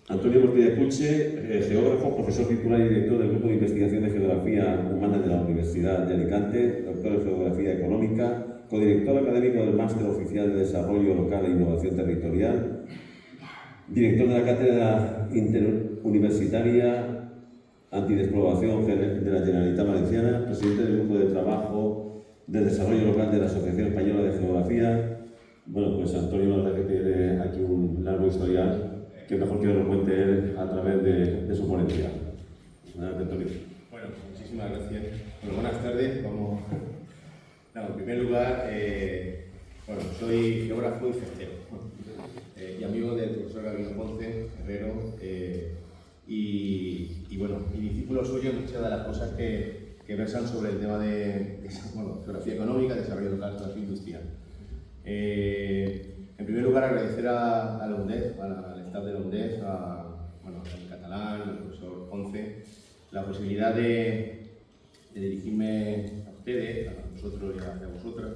Antonio Martínez Puche, geógrafo, profesor titular y director del Grupo de Investigación de Geografía Humana de la Universidad de Alicante, doctor en Geografía Económica, codirector académico del Máster Oficial de Desarrollo Local e Innovación Territorial, director de la Cátedra Interuniversitaria Antidespoblación de la Generalitat Valenciana, presidente del Grupo de Trabajo de Desarrollo Local de la Asociación Española de Geografía. Bueno, pues Antonio, la verdad que tiene aquí un largo historial, que mejor que lo cuente él a través de su ponencia. Adelante, Antonio. Bueno, muchísimas gracias. Bueno, buenas tardes. Vamos. No, en primer lugar, bueno, soy geógrafo y cestero y amigo del profesor Gabriel Ponce, herrero, y bueno, y discípulo suyo en muchas de las cosas que versan sobre el tema de bueno, geografía económica, desarrollo local, geografía industrial. En primer lugar, agradecer a la UNDEF, al staff de la UNDEF, bueno, al catalán, al profesor Ponce, la posibilidad de dirigirme a ustedes, a vosotros y a vosotras,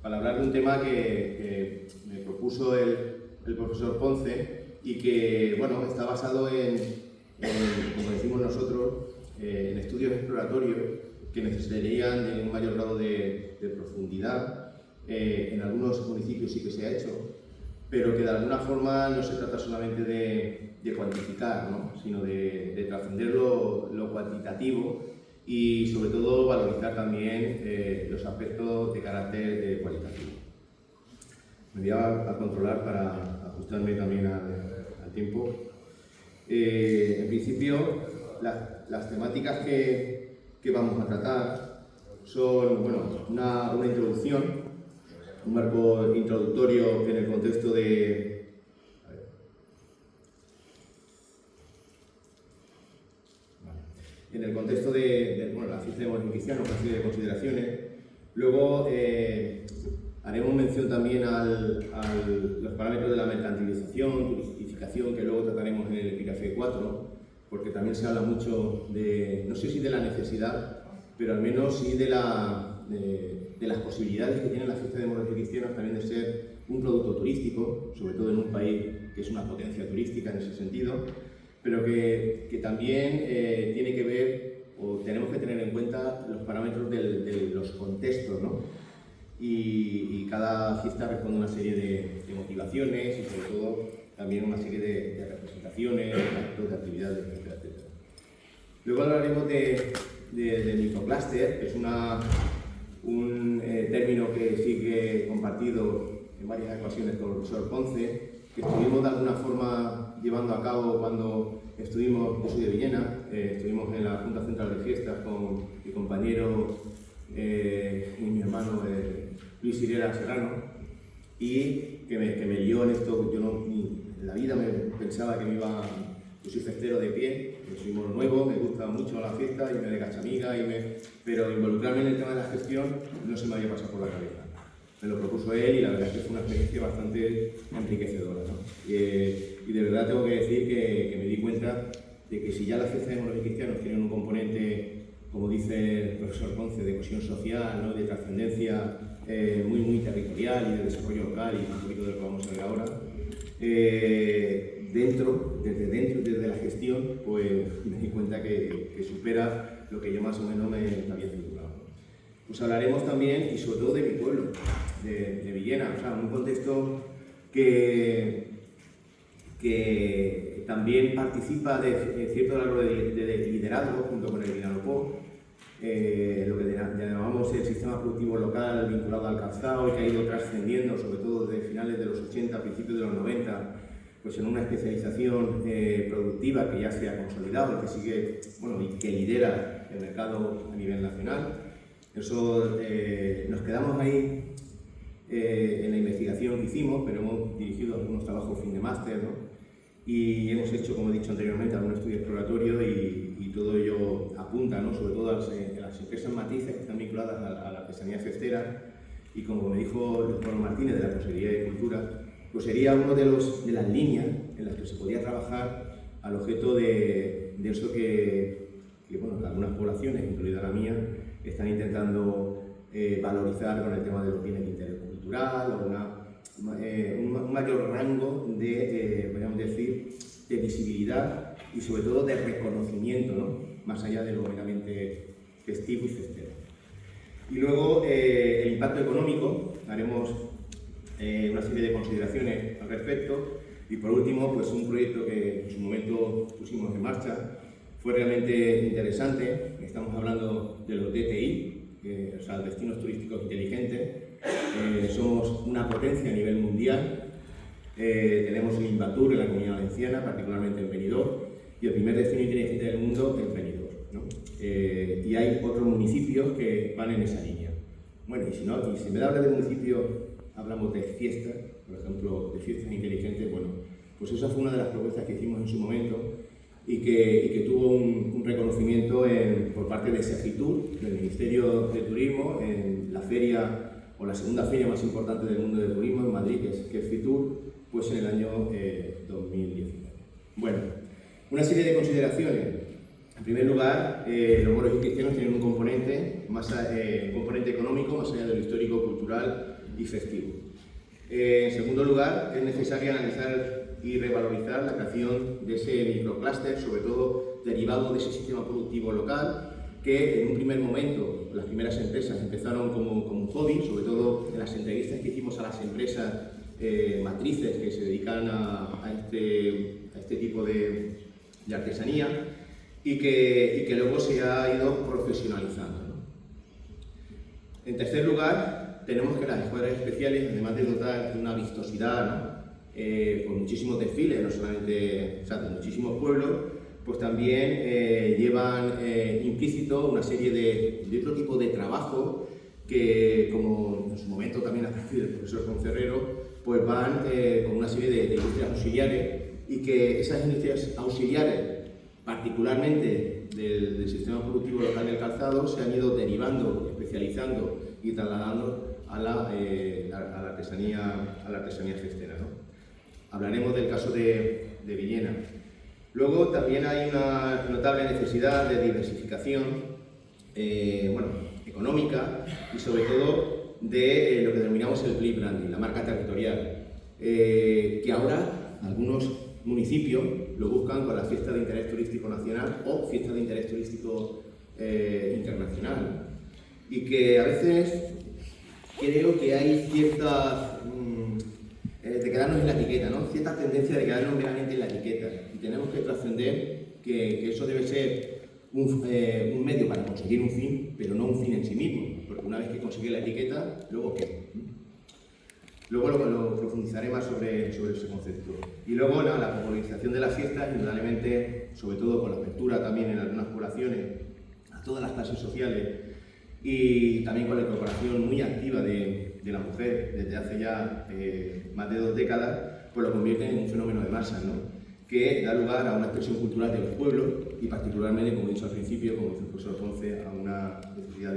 para hablar de un tema que me propuso el profesor Ponce y que, bueno, está basado como decimos nosotros, en estudios exploratorios que necesitarían de un mayor grado de profundidad. En algunos municipios sí que se ha hecho, pero que de alguna forma no se trata solamente de cuantificar, ¿no? Sino de trascender lo cuantitativo y sobre todo valorizar también los aspectos de carácter cualitativo. Me voy a controlar para ajustarme también al tiempo. En principio, las temáticas que vamos a tratar son, bueno, una introducción, un marco introductorio en el contexto de bueno, la ciencia demográfica, una serie de consideraciones. Luego haremos mención también a los parámetros de la mercantilización, turistificación, que luego trataremos en el epígrafe 4, porque también se habla mucho no sé si de la necesidad, pero al menos sí de las posibilidades que tienen las fiestas de moros y cristianos también de ser un producto turístico, sobre todo en un país que es una potencia turística en ese sentido, pero que también tiene que ver, o tenemos que tener en cuenta los parámetros de los contextos, ¿no? Y cada fiesta responde a una serie de motivaciones y sobre todo también una serie de representaciones, de actividades, etcétera. Luego hablaremos del microclúster, que es un término que sí que he compartido en varias ocasiones con el profesor Ponce, que estuvimos de alguna forma llevando a cabo cuando estuvimos, yo soy de Villena, estuvimos en la Junta Central de Fiestas con mi compañero y mi hermano Luis Irera Serrano, y que me lió en esto. Yo en la vida me pensaba que me iba. Yo soy cestero de pie, soy mono nuevo, me gusta mucho la fiesta y me de cachamiga, pero involucrarme en el tema de la gestión no se me había pasado por la cabeza. Me lo propuso él y la verdad es que fue una experiencia bastante enriquecedora, ¿no? Y de verdad tengo que decir que me di cuenta de que si ya las fiestas de moros y cristianos tienen un componente, como dice el profesor Ponce, de cohesión social, ¿no? De trascendencia muy territorial y de desarrollo local, y un poquito de lo que vamos a ver ahora, desde la gestión, pues me di cuenta que supera lo que yo más o menos me había figurado. Pues hablaremos también, y sobre todo, de mi pueblo, de Villena, o sea, un contexto que también participa de cierto grado de liderazgo junto con el Vinalopó, lo que llamamos el sistema productivo local vinculado al calzado, y que ha ido trascendiendo, sobre todo desde finales de los 80, principios de los 90, pues en una especialización productiva que ya se ha consolidado, que sigue, bueno, y que lidera el mercado a nivel nacional. Eso nos quedamos ahí en la investigación que hicimos, pero hemos dirigido algunos trabajos fin de máster, ¿no? Y hemos hecho, como he dicho anteriormente, algún estudio exploratorio, y todo ello apunta, ¿no? Sobre todo a las empresas matrices que están vinculadas a la artesanía cestera, y como me dijo el doctor Martínez de la Consejería de Cultura, pues sería una de las líneas en las que se podía trabajar al objeto de eso que bueno, que algunas poblaciones, incluida la mía, están intentando valorizar con el tema de los bienes de interés cultural, o un mayor rango de, podríamos decir, de visibilidad y sobre todo de reconocimiento, ¿no? Más allá de lo meramente festivo y festero. Y luego el impacto económico, haremos una serie de consideraciones al respecto. Y por último, pues un proyecto que en su momento pusimos en marcha, fue realmente interesante. Estamos hablando de los DTI, o sea, destinos turísticos inteligentes. Somos una potencia a nivel mundial. Tenemos el Invatur en la Comunidad Valenciana, particularmente en Benidorm, y el primer destino inteligente del mundo es Benidorm, ¿no? Y hay otros municipios que van en esa línea. Bueno, y si en vez de hablar de municipios, hablamos de fiestas, por ejemplo, de fiestas inteligentes, bueno, pues esa fue una de las propuestas que hicimos en su momento y que tuvo un reconocimiento por parte de Segitur, del Ministerio de Turismo, en la feria, o la segunda feria más importante del mundo del turismo en Madrid, que es Fitur, pues en el año 2019. Bueno, una serie de consideraciones. En primer lugar, los moros y cristianos tienen un componente económico más allá de lo histórico, cultural y festivo. En segundo lugar, es necesario analizar y revalorizar la creación de ese microclúster, sobre todo derivado de ese sistema productivo local, que en un primer momento, las primeras empresas empezaron como un hobby, sobre todo en las entrevistas que hicimos a las empresas matrices que se dedican a este tipo de artesanía y que luego se ha ido profesionalizando, ¿no? En tercer lugar, tenemos que las escuadras especiales, además de dotar de una vistosidad, ¿no? Con muchísimos desfiles, no solamente, o sea, de muchísimos pueblos, pues también llevan implícito una serie de otro tipo de trabajo que, como en su momento también ha aparecido el profesor Concerrero, pues van con una serie de industrias auxiliares y que esas industrias auxiliares, particularmente del sistema productivo local del calzado, se han ido derivando, especializando y trasladando a la artesanía gestera, ¿no? Hablaremos del caso de Villena. Luego también hay una notable necesidad de diversificación económica y sobre todo de lo que denominamos el plea branding, la marca territorial, que ahora algunos municipios lo buscan con la fiesta de interés turístico nacional o fiesta de interés turístico internacional, y que a veces creo que hay cierta de quedarnos en la etiqueta, ¿no? Cierta tendencia de quedarnos meramente en la etiqueta, y tenemos que trascender que eso debe ser un medio para conseguir un fin, pero no un fin en sí mismo, porque una vez que consigue la etiqueta, ¿luego qué? Luego lo profundizaré más sobre ese concepto. Y luego la popularización de las fiestas, indudablemente, sobre todo con la apertura también en algunas poblaciones a todas las clases sociales y también con la incorporación muy activa de la mujer desde hace ya más de 2 décadas, pues lo convierte en un fenómeno de masas, ¿no? Que da lugar a una expresión cultural de los pueblos y particularmente, como he dicho al principio, como dice el profesor Ponce, a una necesidad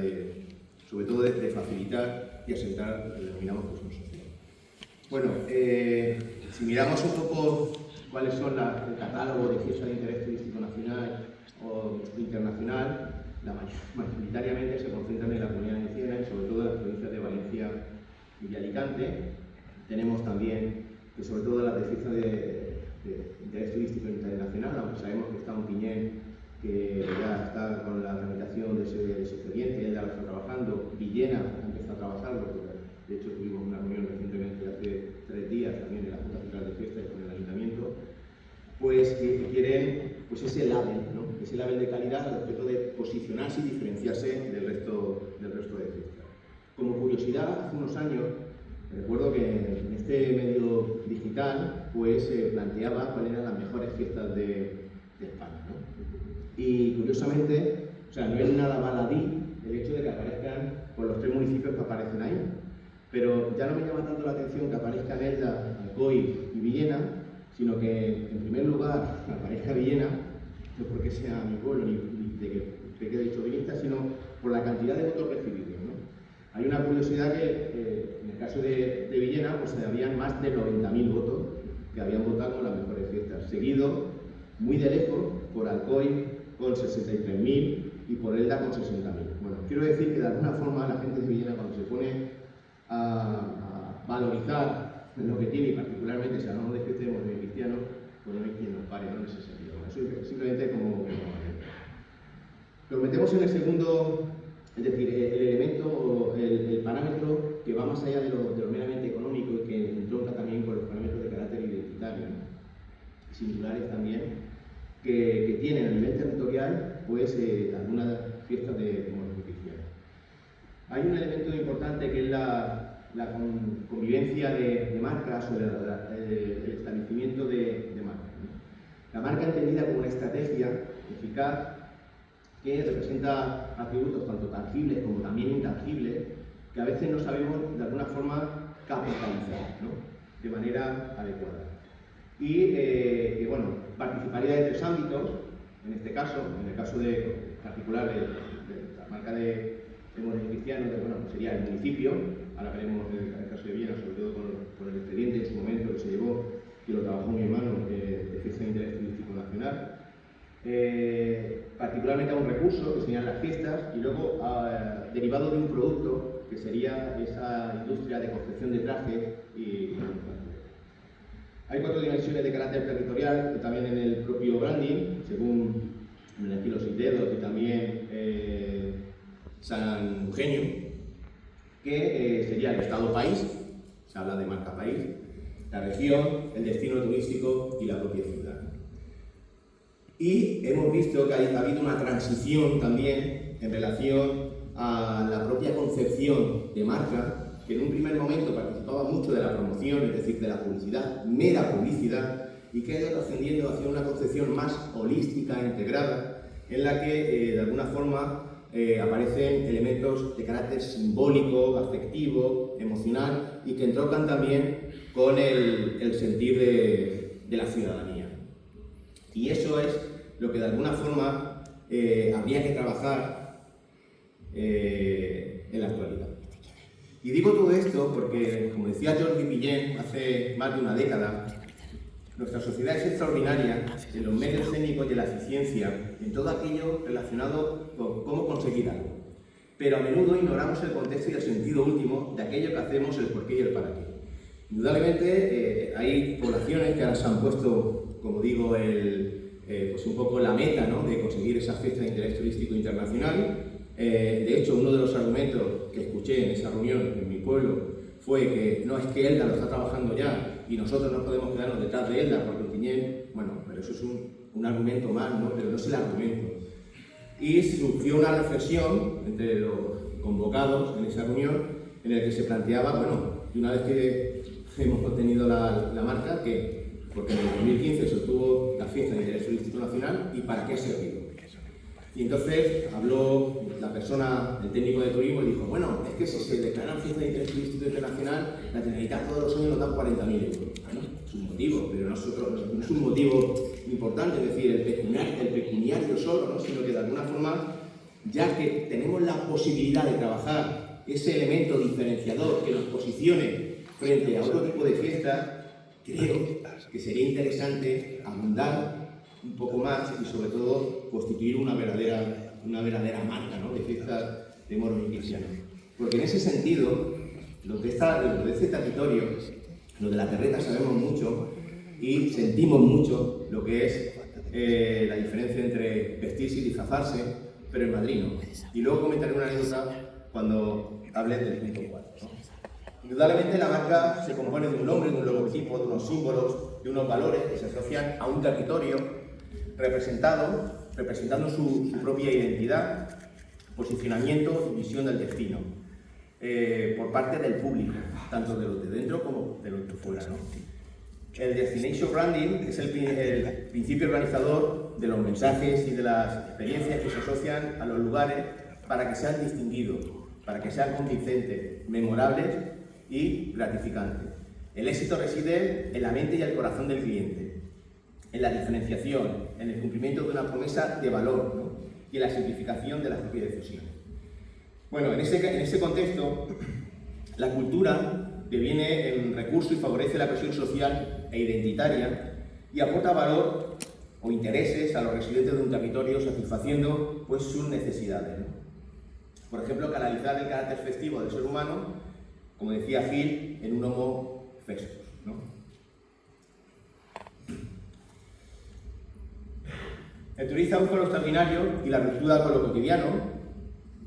sobre todo de facilitar y asentar lo que denominamos cohesión social. Bueno, si miramos un poco cuáles son el catálogo de fiestas de interés turístico nacional o internacional, mayoritariamente se concentran en la Comunidad Valenciana y sobre todo en las provincias de Valencia y de Alicante. Tenemos también que sobre todo las de fiestas de interés turístico internacional, aunque sabemos que está Ontinyent, que ya está con la tramitación de ese expediente, él ya lo está trabajando. Villena ha empezado a trabajarlo, porque de hecho tuvimos una reunión recientemente hace 3 días también en la Junta Central de Fiestas con el Ayuntamiento, pues que quieren pues ese label, ¿no? Ese label de calidad al respecto de posicionarse y diferenciarse del resto de fiestas. Como curiosidad, hace unos años recuerdo que en este medio digital pues planteaba cuáles eran las mejores fiestas de España, ¿no? Y curiosamente, o sea, no es nada baladí el hecho de que aparezcan por los 3 municipios que aparecen ahí, pero ya no me llama tanto la atención que aparezcan Elda, Alcoy y Villena, sino que en primer lugar aparezca Villena, no porque sea mi pueblo ni de que quede dicho villista, sino por la cantidad de votos recibidos, ¿no? Hay una curiosidad que en el caso de Villena pues habían más de 90.000 votos que habían votado con las mejores fiestas, seguido muy de lejos por Alcoy con 63.000 y por Elda con 60.000. Bueno, quiero decir que de alguna forma la gente de Villena, cuando se pone a valorizar lo que tiene, y particularmente si hablamos de fiestas de cristianos, pues no hay quien nos pare, ¿no? En ese sentido. Bueno, eso simplemente como lo metemos en el segundo, es decir, el elemento, el parámetro que va más allá de lo meramente económico y que entronca también con los parámetros de carácter identitario, ¿no? Singulares también, que tienen a nivel territorial pues algunas fiestas de moros cristianos. Hay un elemento importante que es la convivencia de marcas o el establecimiento de marcas, ¿no? La marca entendida como una estrategia eficaz que representa atributos tanto tangibles como también intangibles que a veces no sabemos de alguna forma capitalizar, ¿no? De manera adecuada. Y bueno, participaría de tres ámbitos, en este caso, en el caso particular de la marca de moros cristianos, bueno, sería el municipio. Ahora veremos el caso de Viena, sobre todo con el expediente en su momento que se llevó, que lo trabajó mi hermano, de fiesta de interés turístico nacional. Particularmente a un recurso, que serían las fiestas, y luego derivado de un producto, que sería esa industria de confección de trajes y manufactura. Hay 4 dimensiones de carácter territorial, que también en el propio branding, según aquí los dedos y también San Eugenio, que sería el estado-país, se habla de marca-país, la región, el destino turístico y la propia ciudad. Y hemos visto que ha habido una transición también en relación a la propia concepción de marca, que en un primer momento participaba mucho de la promoción, es decir, de la publicidad, mera publicidad, y que ha ido ascendiendo hacia una concepción más holística, integrada, en la que de alguna forma aparecen elementos de carácter simbólico, afectivo, emocional, y que entroncan también con el sentir de la ciudadanía. Y eso es lo que de alguna forma habría que trabajar en la actualidad. Y digo todo esto porque, como decía Georges Guillén hace más de una década, nuestra sociedad es extraordinaria en los medios escénicos y en la eficiencia, en todo aquello relacionado con cómo conseguir algo. Pero a menudo ignoramos el contexto y el sentido último de aquello que hacemos, el porqué y el para qué. Indudablemente hay poblaciones que ahora se han puesto, como digo, pues un poco la meta, ¿no?, de conseguir esa fiesta de interés turístico internacional. De hecho, uno de los argumentos que escuché en esa reunión en mi pueblo fue que no, es que Elda lo está trabajando ya y nosotros no podemos quedarnos detrás de Elda porque Ontinyent, bueno, pero eso es un argumento más, ¿no?, pero no es el argumento. Y surgió una reflexión entre los convocados en esa reunión en el que se planteaba, bueno, y una vez que hemos obtenido la marca, que porque en el 2015 se obtuvo la fiesta de interés turístico nacional, ¿y para qué ha servido? Y entonces habló la persona, el técnico de turismo, y dijo, bueno, es que si se declaran fiesta de interés turístico internacional, la Generalitat todos los años nos dan 40.000 euros. Bueno, es un motivo, pero no es un motivo importante, es decir, el pecuniario solo, ¿no?, sino que de alguna forma, ya que tenemos la posibilidad de trabajar ese elemento diferenciador que nos posicione frente a otro tipo de fiestas, creo que sería interesante abundar un poco más y sobre todo constituir una verdadera marca, ¿no?, de fiestas de moros y cristianos. Porque en ese sentido, los de este territorio, los de la Terreta, sabemos mucho y sentimos mucho lo que es la diferencia entre vestirse y disfrazarse, pero en Madrid no. Y luego comentaré una anécdota cuando hable del punto 4, ¿no? Indudablemente la marca se compone de un nombre, de un logotipo, de unos símbolos, de unos valores que se asocian a un territorio representando su propia identidad, posicionamiento y visión del destino, por parte del público, tanto de los de dentro como de los de fuera, ¿no? El Destination Branding es el principio organizador de los mensajes y de las experiencias que se asocian a los lugares para que sean distinguidos, para que sean convincentes, memorables y gratificantes. El éxito reside en la mente y el corazón del cliente, en la diferenciación, en el cumplimiento de una promesa de valor, ¿no?, y en la simplificación de las propias decisiones. Bueno, en ese contexto, la cultura deviene en recurso y favorece la cohesión social e identitaria y aporta valor o intereses a los residentes de un territorio, satisfaciendo pues sus necesidades, ¿no? Por ejemplo, canalizar el carácter festivo del ser humano, como decía Gil, en un homo festus, ¿no? El turista busca lo extraordinario y la virtud con lo cotidiano.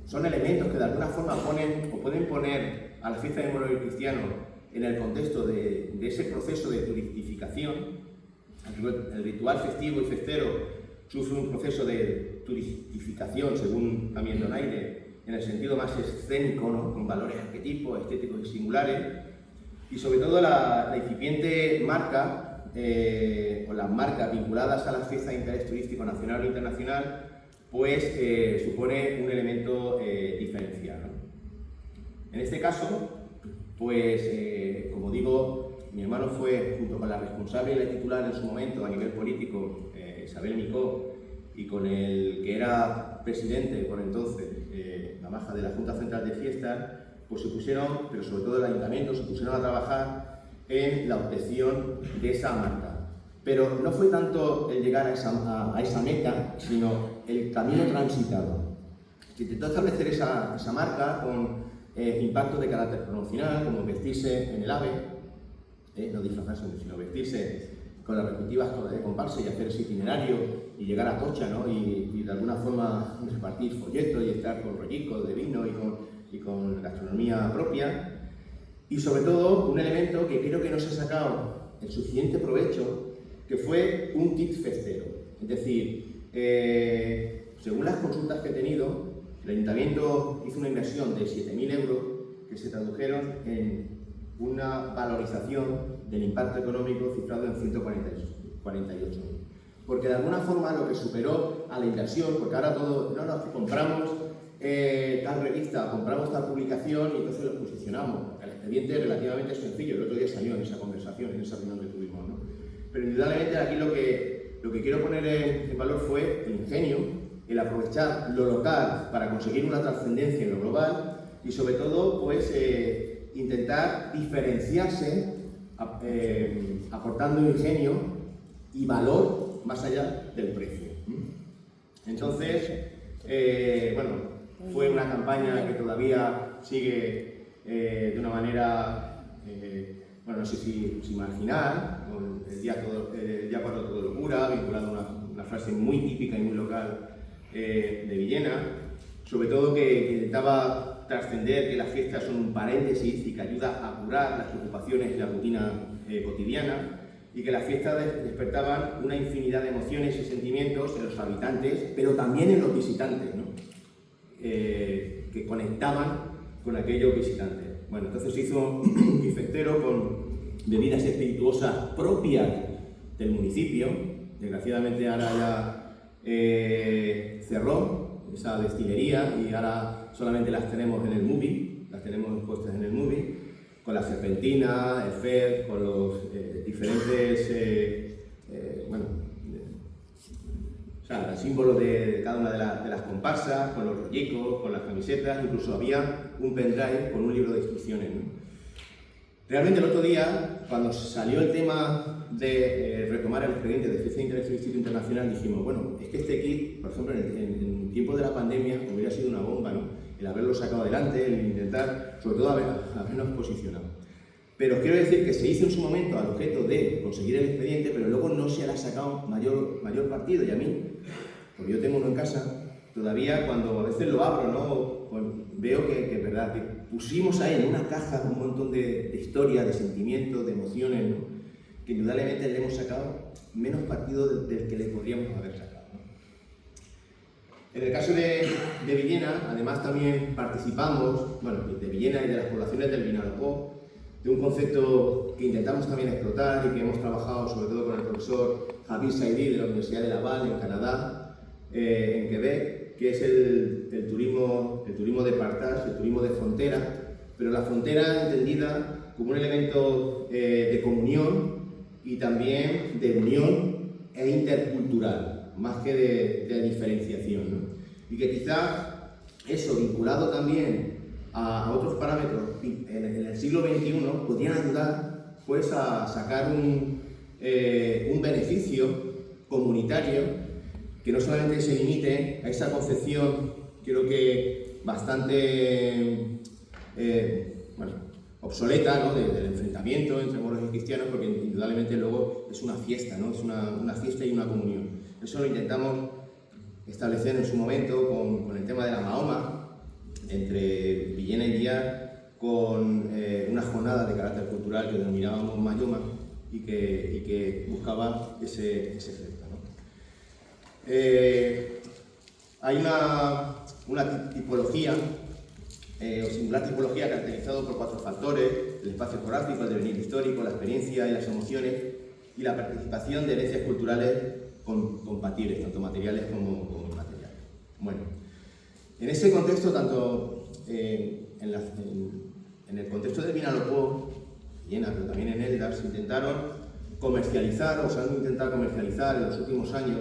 Son elementos que de alguna forma ponen o pueden poner a la fiesta de Moro y Cristiano en el contexto de ese proceso de turistificación. El ritual festivo y festero sufre un proceso de turistificación, según también Donaire, en el sentido más escénico, ¿no? Con valores arquetipos, estéticos y singulares, y sobre todo la incipiente marca, o las marcas vinculadas a las fiestas de interés turístico nacional o internacional, pues supone un elemento diferencial, ¿no? En este caso, pues como digo, mi hermano fue, junto con la responsable y la titular en su momento a nivel político, Isabel Micó, y con el que era presidente por entonces, la maja de la Junta Central de Fiestas, pues se pusieron, pero sobre todo el ayuntamiento, se pusieron a trabajar en la obtención de esa marca. Pero no fue tanto el llegar a esa meta, sino el camino transitado. Se intentó establecer esa marca con impactos de carácter promocional, como vestirse en el AVE, no disfrazarse, sino vestirse con las respectivas comparsas y hacer ese itinerario y llegar a Tocha, ¿no? y de alguna forma repartir folletos y estar con rollicos de vino y con gastronomía propia. Y sobre todo, un elemento que creo que no se ha sacado el suficiente provecho, que fue un kit festero. Es decir, según las consultas que he tenido, el Ayuntamiento hizo una inversión de 7.000 euros que se tradujeron en una valorización del impacto económico cifrado en 148.000. Porque de alguna forma lo que superó a la inversión, porque ahora todo, no nos compramos tal revista, compramos tal publicación y entonces lo posicionamos. El expediente es relativamente sencillo, el otro día salió en esa conversación, en esa reunión que tuvimos, ¿no? Pero indudablemente aquí lo que quiero poner en valor fue el ingenio, el aprovechar lo local para conseguir una trascendencia en lo global y sobre todo pues intentar diferenciarse aportando ingenio y valor más allá del precio. Entonces, bueno, fue una campaña que todavía sigue de una manera, bueno, no sé si marginal, con el día cuando todo locura, vinculado a una frase muy típica y muy local de Villena, sobre todo que intentaba trascender que las fiestas son un paréntesis y que ayuda a curar las preocupaciones y la rutina cotidiana, y que las fiestas despertaban una infinidad de emociones y sentimientos en los habitantes, pero también en los visitantes, ¿no? Que conectaban con aquellos visitantes. Bueno, entonces se hizo un kit festero con bebidas espirituosas propias del municipio. Desgraciadamente ahora ya cerró esa destilería y ahora solamente las tenemos en el MUBI, las tenemos puestas en el MUBI, con la serpentina, el FED, con los diferentes, bueno, o sea, el símbolo de cada una de las comparsas, con los rollicos, con las camisetas, incluso había un pendrive con un libro de instrucciones, ¿no? Realmente el otro día, cuando salió el tema de retomar el expediente de fiesta de interés turístico internacional, dijimos, bueno, es que este kit, por ejemplo, en tiempo de la pandemia, hubiera sido una bomba, ¿no? El haberlo sacado adelante, el intentar, sobre todo, habernos posicionado. Pero quiero decir que se hizo en su momento al objeto de conseguir el expediente, pero luego no se le ha sacado mayor partido. Y a mí, porque yo tengo uno en casa, todavía cuando a veces lo abro, ¿no? Pues veo que es verdad, que pusimos ahí en una caja un montón de historias, de sentimientos, de emociones, ¿no? Que indudablemente le hemos sacado menos partido del que le podríamos haber sacado, ¿no? En el caso de Villena, además también participamos, bueno, de Villena y de las poblaciones del Vinalopó, de un concepto que intentamos también explotar y que hemos trabajado sobre todo con el profesor Javier Saidí de la Universidad de Laval en Canadá, en Quebec, que es el turismo de partage, el turismo de frontera, pero la frontera entendida como un elemento de comunión y también de unión e intercultural, más que de diferenciación, ¿no? Y que quizá eso, vinculado también a otros parámetros en el siglo XXI, podrían ayudar pues, a sacar un beneficio comunitario que no solamente se limite a esa concepción, creo que bastante bueno, obsoleta, ¿no? del enfrentamiento entre moros y cristianos, porque indudablemente luego es una fiesta, ¿no? Es una fiesta y una comunión. Eso lo intentamos establecer en su momento con el tema de la Mahoma, entre Villena y Villar, con una jornada de carácter cultural que denominábamos Mayoma y que buscaba ese efecto, ¿no? Hay una tipología, o singular tipología, caracterizado por 4 factores: el espacio geográfico, el devenir histórico, la experiencia y las emociones, y la participación de herencias culturales compatibles, tanto materiales como inmateriales. Bueno, en ese contexto, tanto en el contexto del Vinalopó, Viena, pero también en Elda, se intentaron comercializar, o se han intentado comercializar en los últimos años,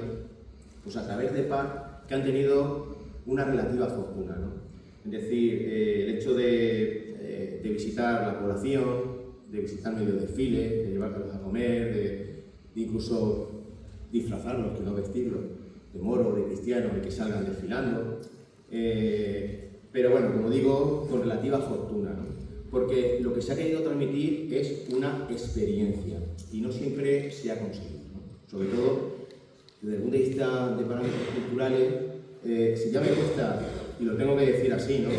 pues a través de PAC, que han tenido una relativa fortuna, ¿no? Es decir, el hecho de visitar la población, de visitar medio desfile, de llevártelos a comer, de incluso disfrazarlos, que no vestirlos, de moro, de cristiano, de que salgan desfilando. Pero bueno, como digo, con relativa fortuna, ¿no? Porque lo que se ha querido transmitir es una experiencia y no siempre se ha conseguido, ¿no? Sobre todo desde el punto de vista de parámetros culturales, si ya me cuesta, y lo tengo que decir así, ¿no?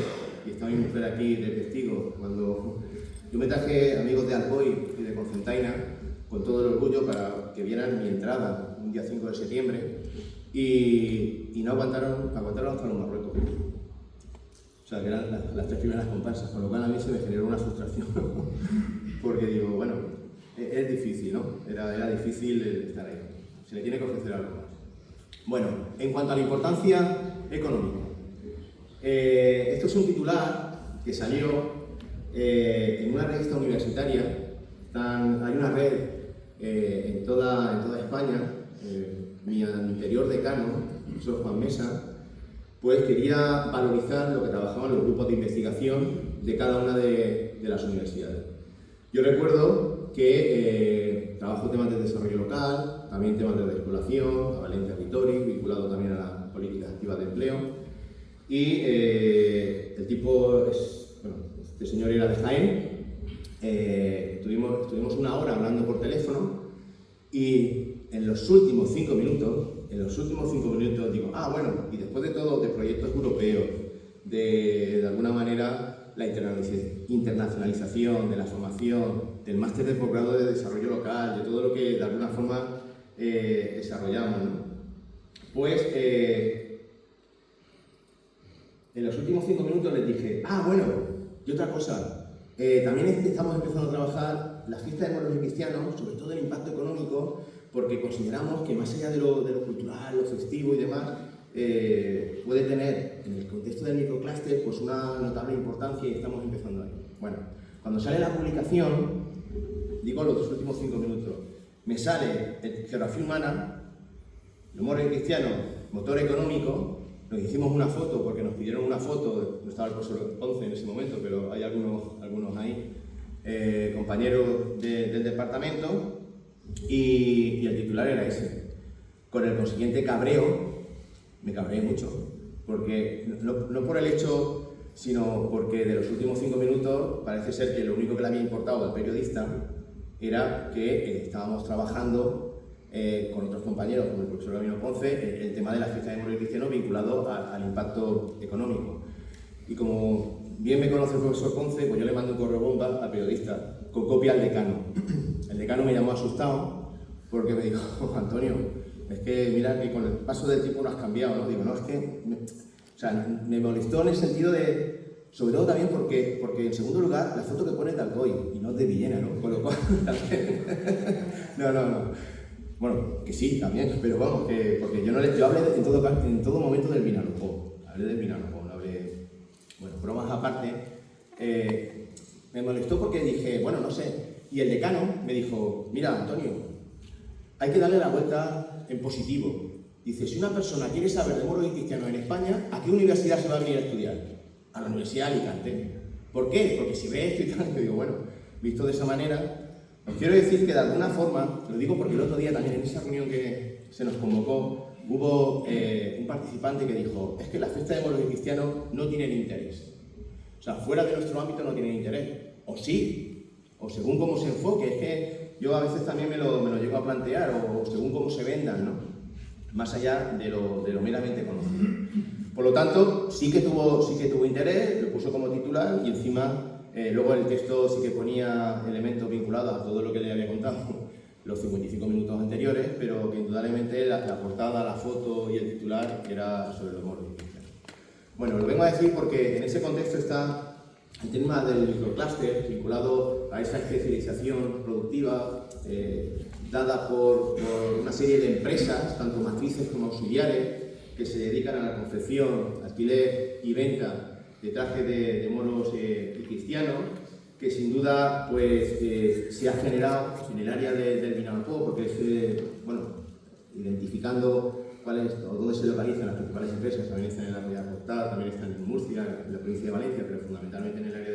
Y está mi mujer aquí de testigo, cuando yo me traje amigos de Alcoy y de Concentaina con todo el orgullo para que vieran mi entrada un día 5 de septiembre y no aguantaron hasta los Marruecos. O sea, que eran las 3 primeras comparsas, con lo cual a mí se me generó una frustración, porque digo, bueno, es difícil, ¿no? Era difícil estar ahí. Se le tiene que ofrecer algo más. Bueno, en cuanto a la importancia económica, esto es un titular que salió en una revista universitaria. Hay una red en toda España. Mi anterior decano, el profesor Juan Mesa, pues quería valorizar lo que trabajaban los grupos de investigación de cada una de las universidades. Yo recuerdo que trabajo temas de desarrollo local, también temas de despoblación, a Valencia Territory, vinculado también a las políticas activas de empleo. Y el tipo este señor era de Jaén. Estuvimos una hora hablando por teléfono y en los últimos 5 minutos digo, bueno, y después de todo, de proyectos europeos, de alguna manera la internacionalización, de la formación, del máster de posgrado de desarrollo local, de todo lo que de alguna forma desarrollamos, ¿no? Pues en los últimos 5 minutos les dije, bueno, y otra cosa, también estamos empezando a trabajar la fiesta de moros y cristianos, sobre todo el impacto económico, porque consideramos que más allá de lo cultural, lo festivo y demás, puede tener en el contexto del microclúster pues una notable importancia y estamos empezando ahí. Bueno, cuando sale la publicación, digo los últimos 5 minutos, me sale Geografía Humana, los moros y cristianos, motor económico. Nos hicimos una foto porque nos pidieron una foto, no estaba el profesor Ponce en ese momento, pero hay algunos ahí, compañeros del departamento, y el titular era ese. Con el consiguiente cabreo, me cabreé mucho, porque no por el hecho, sino porque de los últimos 5 minutos parece ser que lo único que le había importado al periodista era que estábamos trabajando con otros compañeros, como el profesor Gabino Ponce, el tema de la fiesta de moros y cristianos vinculado al impacto económico. Y como bien me conoce el profesor Ponce, pues yo le mando un correo bomba al periodista con copia al decano. El decano me llamó asustado porque me dijo, Antonio, es que mira que con el paso del tiempo no has cambiado, ¿no? Digo, no, es que me molestó en el sentido de, sobre todo también porque en segundo lugar la foto que pone es de Alcoy y no de Villena, ¿no? Con lo cual también... No. Bueno, que sí, también, pero vamos, porque yo hablé en todo momento del Vinalopó. Hablé del Vinalopó, no hablé... Bueno, bromas aparte, me molestó porque dije, bueno, no sé. Y el decano me dijo, mira, Antonio, hay que darle la vuelta en positivo. Dice, si una persona quiere saber de moros y cristianos en España, ¿a qué universidad se va a venir a estudiar? A la Universidad de Alicante. ¿Por qué? Porque si ve esto y tal, yo digo, bueno, visto de esa manera... Os quiero decir que de alguna forma, lo digo porque el otro día también en esa reunión que se nos convocó, hubo un participante que dijo, es que la fiesta de moros y cristianos no tienen interés. O sea, fuera de nuestro ámbito no tienen interés. O sí, o según cómo se enfoque. Es que yo a veces también me lo llego a plantear, o según cómo se vendan, ¿no? más allá de lo meramente conocido. Por lo tanto, sí que tuvo interés, lo puso como titular y encima luego el texto sí que ponía elementos vinculados a todo lo que le había contado los 55 minutos anteriores, pero que indudablemente la portada, la foto y el titular era sobre los moros cristianos. Bueno, lo vengo a decir porque en ese contexto está el tema del microclúster vinculado a esa especialización productiva dada por una serie de empresas, tanto matrices como auxiliares, que se dedican a la confección, alquiler y venta de trajes de moros y cristianos, que sin duda pues, se ha generado en el área del Vinalopó, porque es, bueno, identificando dónde se localizan las principales empresas, también están en la Comunidad Portal, también están en Murcia, en la provincia de Valencia, pero fundamentalmente en el área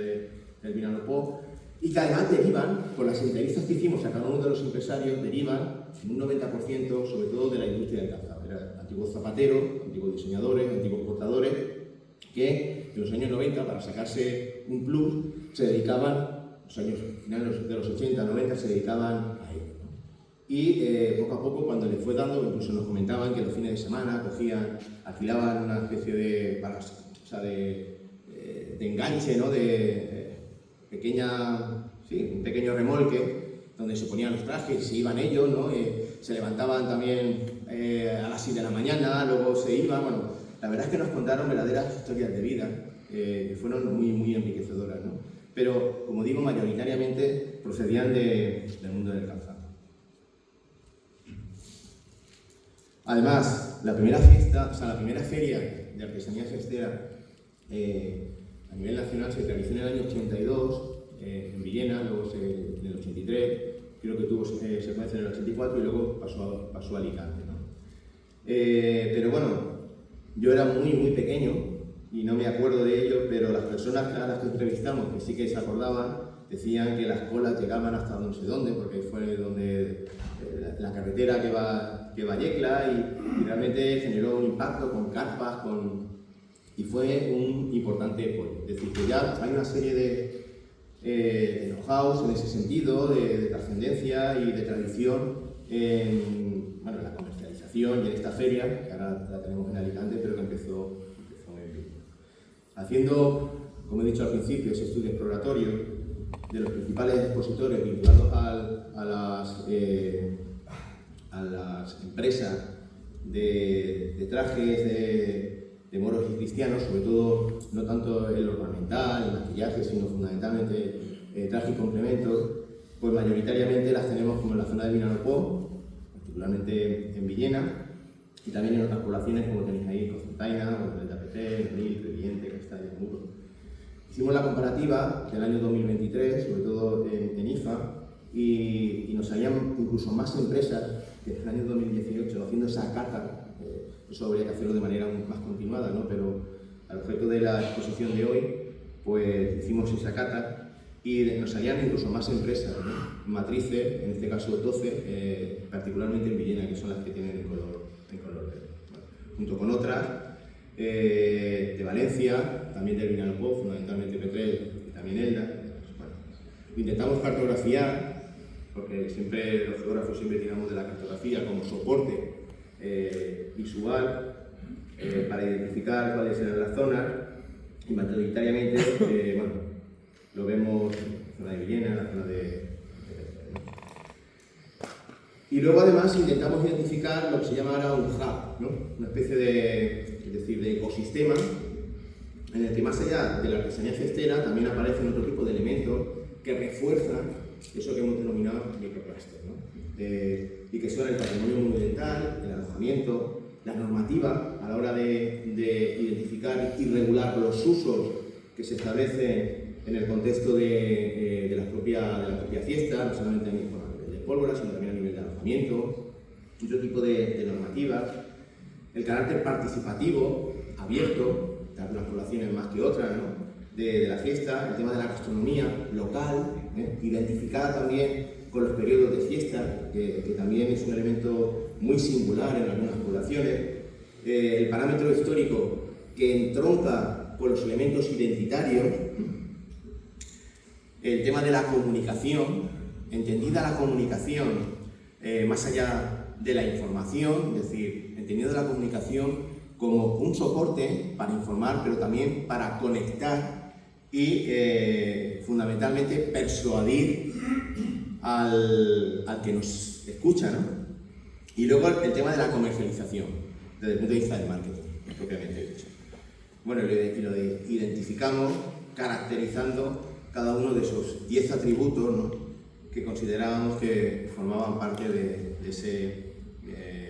del Vinalopó, y que además derivan, por las entrevistas que hicimos a cada uno de los empresarios, derivan en un 90% sobre todo de la industria del calzado. Eran antiguos zapateros, antiguos diseñadores, antiguos cortadores, que en los años 90, para sacarse un plus, se dedicaban, los años finales de los 80, 90, se dedicaban a ello, ¿no? Y poco a poco, cuando les fue dando, incluso nos comentaban que los fines de semana alquilaban una especie de enganche, ¿no? Un pequeño remolque donde se ponían los trajes, se iban ellos, ¿no? Se levantaban también a las 6 de la mañana, luego se iban. Bueno, la verdad es que nos contaron verdaderas historias de vida que fueron muy, muy enriquecedoras, ¿no? Pero, como digo, mayoritariamente procedían del mundo del calzado. Además, la primera feria de artesanía cestera a nivel nacional se realizó en el año 82 en Villena, luego en el 83, creo que tuvo secuencia en el 84 y luego pasó a Alicante, ¿no? Pero bueno, yo era muy, muy pequeño y no me acuerdo de ello, pero las personas a las que entrevistamos, que sí que se acordaban, decían que las colas llegaban hasta no sé dónde, porque fue donde la carretera que va a Yecla y realmente generó un impacto con carpas, y fue un importante apoyo. Es decir, que ya hay una serie de know-hows en ese sentido, de trascendencia y de tradición en la comercialización y en esta feria, que ahora la tenemos en Alicante, pero que empezó en Bilbao. Haciendo, como he dicho al principio, ese estudio exploratorio de los principales expositores vinculados a las empresas de trajes de moros y cristianos, sobre todo no tanto el ornamental, el maquillaje, sino fundamentalmente traje y complementos, pues mayoritariamente las tenemos como en la zona de Vinalopó, particularmente en Villena, y también en otras poblaciones como tenéis ahí, Cocentaina, González de Apeté, Ril, Crevillente, Castalla, Muro. Hicimos la comparativa del año 2023, sobre todo en IFA, y nos salían incluso más empresas que en el año 2018 haciendo esa cata. Eso habría que hacerlo de manera más continuada, ¿no? Pero al objeto de la exposición de hoy, pues hicimos esa cata y nos salían incluso más empresas, ¿no? Matrices, en este caso 12, particularmente en Villena, que son las que tienen el color verde. Bueno, junto con otras de Valencia, también del Vinalopó, fundamentalmente Petrel y también Elda. Bueno, intentamos cartografiar, porque siempre los geógrafos siempre tiramos de la cartografía como soporte visual para identificar cuáles eran las zonas, y mayoritariamente lo vemos en la zona de Villena, en la zona y luego además intentamos identificar lo que se llama ahora un hub, ¿no? Una especie de ecosistema en el que, más allá de la artesanía cestera, también aparecen otro tipo de elementos que refuerzan eso que hemos denominado microcluster, ¿no? Y que son el patrimonio monumental, el alojamiento, la normativa a la hora de identificar y regular los usos que se establecen en el contexto de la propia fiesta, no solamente a nivel de pólvora, sino también a nivel de alojamiento, otro tipo de normativas, el carácter participativo, abierto, de algunas poblaciones más que otras, ¿no? de la fiesta, el tema de la gastronomía local, identificada también con los periodos de fiesta, que también es un elemento muy singular en algunas poblaciones, el parámetro histórico que entronca con los elementos identitarios, el tema de la comunicación, entendida la comunicación más allá de la información, es decir, entendiendo la comunicación como un soporte para informar, pero también para conectar y fundamentalmente persuadir al que nos escucha, ¿no? Y luego el tema de la comercialización, desde el punto de vista del marketing, propiamente dicho. Bueno, lo identificamos caracterizando cada uno de esos 10 atributos, ¿no?, que considerábamos que formaban parte de ese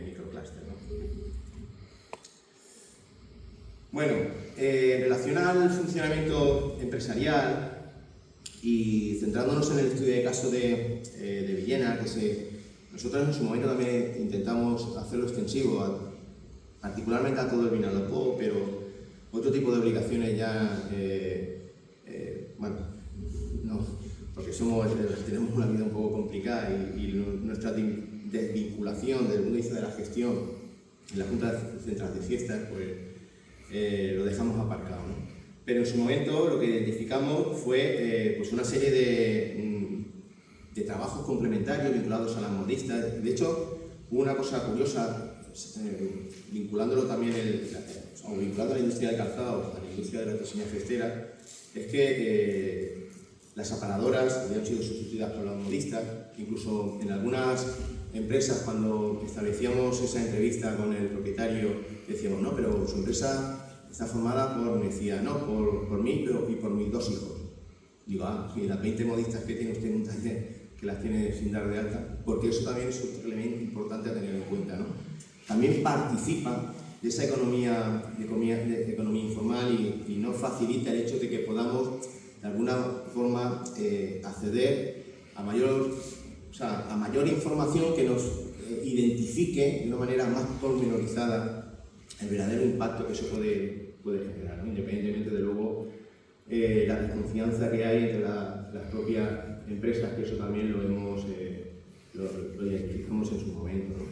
microclúster, ¿no? Bueno, en relación al funcionamiento empresarial y centrándonos en el estudio de caso de Villena, nosotros en su momento también intentamos hacerlo extensivo, particularmente a todo el Vinalopó, pero otro tipo de obligaciones ya, bueno, no, porque tenemos una vida un poco complicada y nuestra desvinculación desde el punto de vista de la gestión en la Junta Central de Fiestas, pues lo dejamos aparcado, ¿no? Pero en su momento lo que identificamos fue pues una serie de trabajos complementarios vinculados a las modistas. De hecho, hubo una cosa curiosa, vinculándolo también, vinculando a la industria del calzado, a la industria de la artesanía festera, es que las aparadoras habían sido sustituidas por las modistas. Incluso en algunas empresas, cuando establecíamos esa entrevista con el propietario, decíamos, no, pero su empresa está formada por, me decía, no, por mí y por mis 2 hijos. Digo, y las 20 modistas que tiene usted en un taller, que las tiene sin dar de alta, porque eso también es otro elemento importante a tener en cuenta, ¿no? También participa de esa economía informal y nos facilita el hecho de que podamos, de alguna forma, acceder a mayor información que nos identifique de una manera más pormenorizada el verdadero impacto que eso puede generar, ¿no? Independientemente de luego la desconfianza que hay entre las propias empresas, que eso también lo identificamos en su momento, ¿no?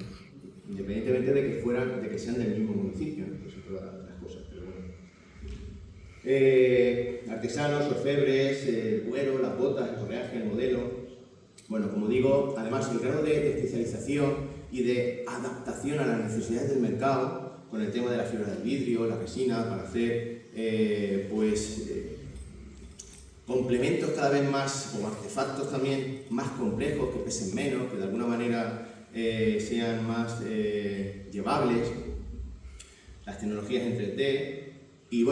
Independientemente de que sean del mismo municipio, ¿no? Eso es todas las cosas, pero bueno. Artesanos, orfebres, el cuero, las botas, el correaje, el modelo. Bueno, como digo, además el grado de especialización y de adaptación a las necesidades del mercado, con el tema de la fibra del vidrio, la resina, para hacer complementos cada vez más, o artefactos también más complejos, que pesen menos, que de alguna manera sean más llevables, las tecnologías en 3D y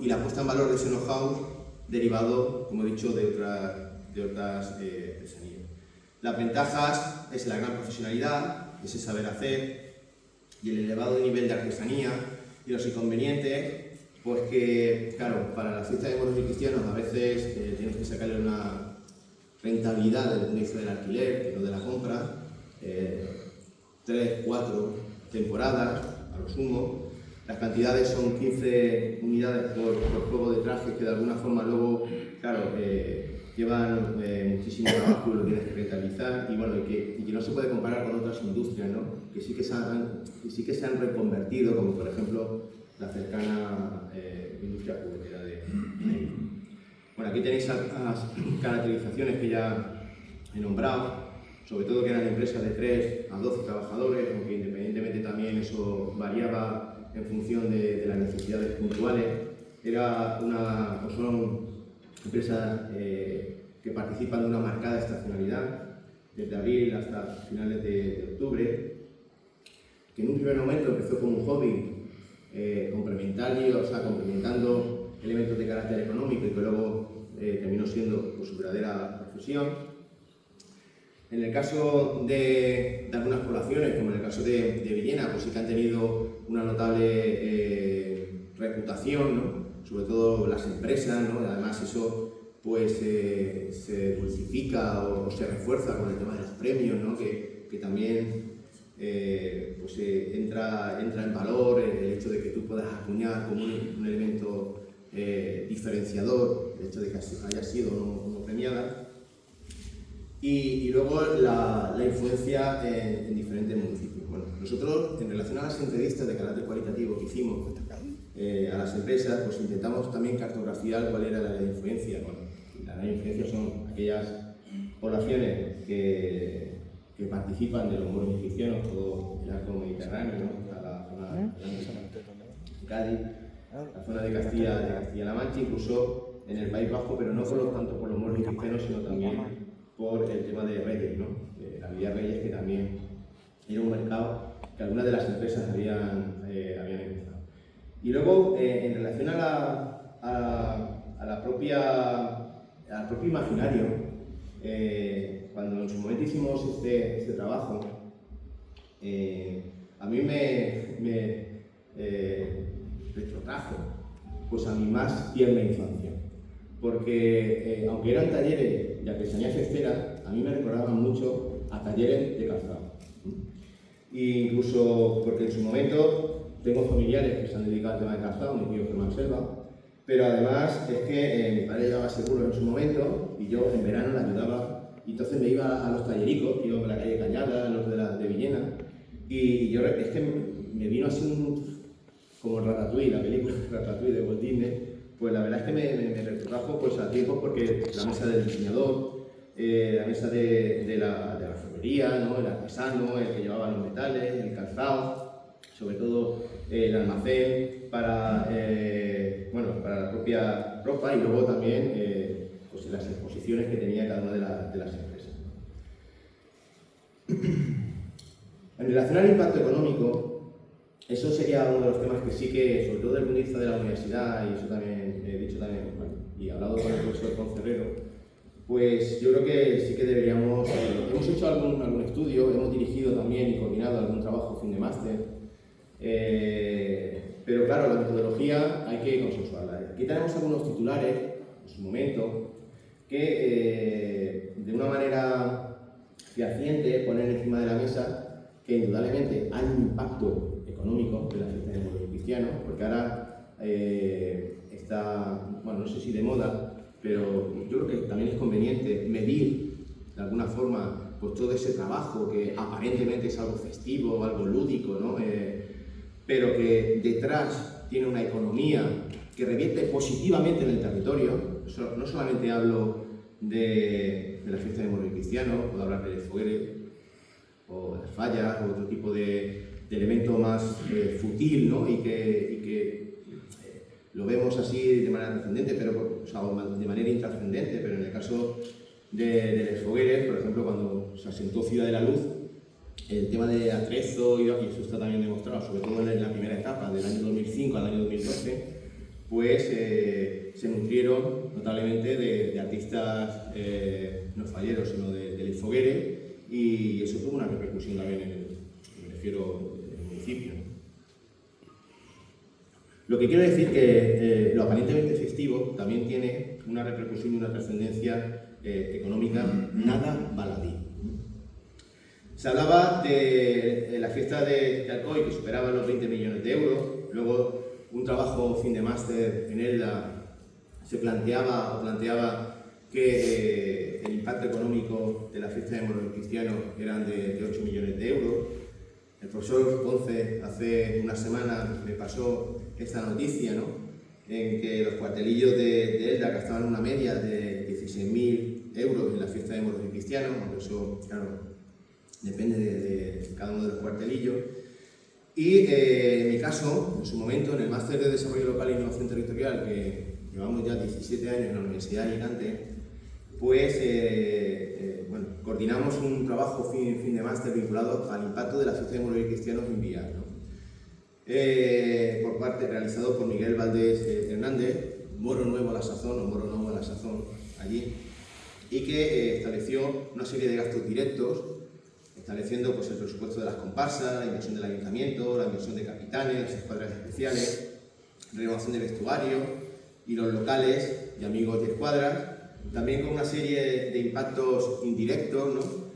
la puesta en valor de ese know-how derivado, como he dicho, de otras artesanías. Las ventajas es la gran profesionalidad, ese saber hacer y el elevado nivel de artesanía, y los inconvenientes, pues que, claro, para la fiesta de moros y cristianos a veces tienes que sacarle una rentabilidad desde el punto de vista del alquiler, que no de la compra, 3, 4 temporadas a lo sumo. Las cantidades son 15 unidades por juego de trajes, que de alguna forma luego, claro, llevan muchísimo trabajo y lo tienes que rentabilizar, y que no se puede comparar con otras industrias, ¿no? que sí que se han reconvertido, como por ejemplo la cercana industria juguetera de Bueno, aquí tenéis las caracterizaciones que ya he nombrado, sobre todo que eran empresas de 3 a 12 trabajadores, aunque independientemente también eso variaba en función de las necesidades puntuales. Son empresas que participan de una marcada estacionalidad, desde abril hasta finales de octubre, que en un primer momento empezó como un hobby complementando elementos de carácter económico y que luego terminó siendo su verdadera profesión. En el caso de algunas poblaciones, como en el caso de Villena, pues sí que han tenido una notable reputación, ¿no? Sobre todo las empresas, ¿no? Además eso pues se dulcifica o se refuerza con el tema de los premios, ¿no? que también entra en valor el hecho de que tú puedas acuñar como un elemento diferenciador, el hecho de que haya sido o no premiada. Y luego la influencia en diferentes municipios. Bueno, nosotros, en relación a las entrevistas de carácter cualitativo que hicimos a las empresas, pues intentamos también cartografiar cuál era la influencia. Bueno, la influencia son aquellas poblaciones que participan de los moros cristianos, todo el arco mediterráneo, ¿no? La zona Cádiz, la zona de Castilla-La Mancha, incluso en el País Vasco, pero no solo tanto por los moros y cristianos, sino también por el tema de Reyes, ¿no? La Villa Reyes, que también era un mercado que algunas de las empresas habían empezado. Y luego, en relación al propio imaginario, cuando en su momento hicimos este trabajo, a mí me retrotrajo pues, a mi más tierna infancia. Porque, aunque eran talleres de artesanía cestera, a mí me recordaban mucho a talleres de calzado. Incluso porque en su momento tengo familiares que se han dedicado al tema de calzado, mi tío Germán Selva, pero además es que mi padre llevaba seguro en su momento y yo en verano le ayudaba, y entonces me iba a los tallericos, que iba por la calle Cañada, a los de Villena, y yo es que me vino así como Ratatouille, la película Ratatouille de Walt Disney. Pues la verdad es que me retrotrajo pues, a tiempos, porque la mesa del diseñador, la mesa de la ferrería, ¿no? El artesano, el que llevaba los metales, el calzado, sobre todo el almacén para la propia ropa, y luego también pues, las exposiciones que tenía cada una de las empresas. En relación al impacto económico, eso sería uno de los temas que sí que, sobre todo desde el punto de vista de la universidad, y eso también he dicho también, bueno, y he hablado con el profesor Concerrero, pues yo creo que sí que deberíamos, hemos hecho algún estudio, hemos dirigido también y coordinado algún trabajo fin de máster, pero claro, la metodología hay que consensuarla. Aquí tenemos algunos titulares, en su momento, que de una manera fehaciente ponen encima de la mesa que indudablemente hay un impacto económico de la fiesta de moros y cristianos, porque ahora está, bueno, no sé si de moda, pero yo creo que también es conveniente medir de alguna forma pues, todo ese trabajo que aparentemente es algo festivo, algo lúdico, ¿no? Pero que detrás tiene una economía que revierte positivamente en el territorio. No solamente hablo de la fiesta de moros y cristianos, puedo hablar de Fogueres, o de las fallas, o otro tipo de elemento más futil, ¿no? y que lo vemos así de manera trascendente, pero, o sea, de manera intrascendente, pero en el caso de los Fogueres, por ejemplo, cuando se asentó Ciudad de la Luz, el tema de atrezo, y eso está también demostrado, sobre todo en la primera etapa, del año 2005 al año 2012, pues se nutrieron notablemente de artistas no falleros, sino del Fogueres, y eso tuvo una repercusión también me refiero, en el municipio. Lo que quiero decir que lo aparentemente festivo también tiene una repercusión y una trascendencia económica nada baladí. Se hablaba de la fiesta de Alcoy, que superaba los 20 millones de euros. Luego, un trabajo fin de máster en ELDA se planteaba que el impacto económico de la fiesta de moros y cristianos eran de 8 millones de euros. El profesor Ponce hace una semana me pasó esta noticia, ¿no? En que los cuartelillos de ELDA gastaban una media de 16.000 euros en la fiesta de moros y cristianos, aunque eso, claro, depende de cada uno de los cuartelillos. Y en mi caso, en su momento, en el máster de Desarrollo Local e Innovación Territorial, que llevamos ya 17 años en la Universidad de Alicante, pues coordinamos un trabajo fin de máster vinculado al impacto de la fiesta de moros y cristianos en Villar, ¿no? Realizado por Miguel Valdés Hernández, moro nuevo a la sazón, o moro nuevo a la sazón, allí, y que estableció una serie de gastos directos, estableciendo pues, el presupuesto de las comparsas, la inversión del ayuntamiento, la inversión de capitanes, las escuadras especiales, renovación de vestuario y los locales de amigos y escuadras, también con una serie de impactos indirectos, ¿no?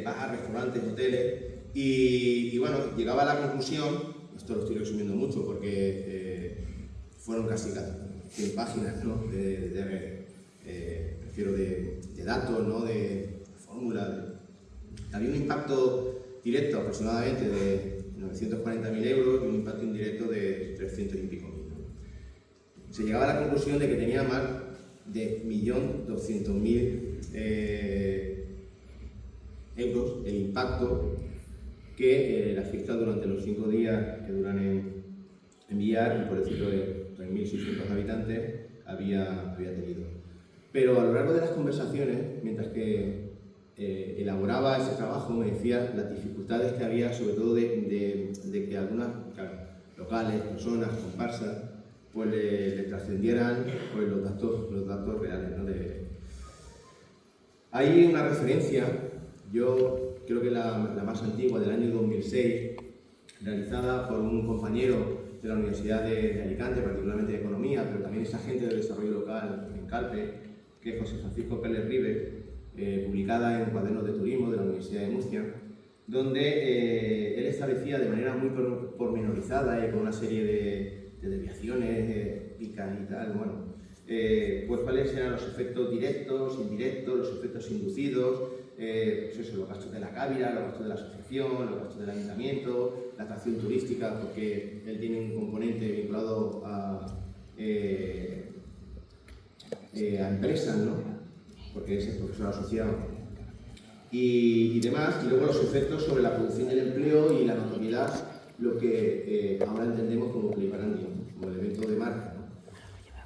Bajas, restaurantes, hoteles, y bueno, llegaba a la conclusión, esto lo estoy resumiendo mucho porque fueron casi 100 páginas, ¿no? Prefiero de datos, ¿no? De fórmulas. Había un impacto directo aproximadamente de 940.000 euros y un impacto indirecto de 300 y pico mil. Se llegaba a la conclusión de que tenía más de 1.200.000 euros el impacto que la fiesta durante los 5 días que duran enviar, y por decirlo, de 3.600 habitantes había tenido. Pero a lo largo de las conversaciones, mientras que elaboraba ese trabajo, me decía las dificultades que había, sobre todo de que algunas, claro, locales, personas, comparsas, pues le trascendieran pues, los datos reales, ¿no? Hay una referencia, yo creo que la más antigua, del año 2006, realizada por un compañero de la Universidad de Alicante, particularmente de Economía, pero también es agente de desarrollo local en Calpe, que es José Francisco Pérez Ribe, publicada en Cuadernos de Turismo de la Universidad de Murcia, donde él establecía de manera muy pormenorizada y con una serie de desviaciones éticas y tal, bueno, pues cuáles eran los efectos directos, indirectos, los efectos inducidos, pues eso, los gastos de la Cávila, los gastos de la asociación, los gastos del ayuntamiento, la atracción turística, porque él tiene un componente vinculado a empresas, ¿no? Porque es el profesor asociado y demás, y luego los efectos sobre la producción del empleo y la notoriedad, lo que ahora entendemos como click-branding, como elemento de marca, ¿no?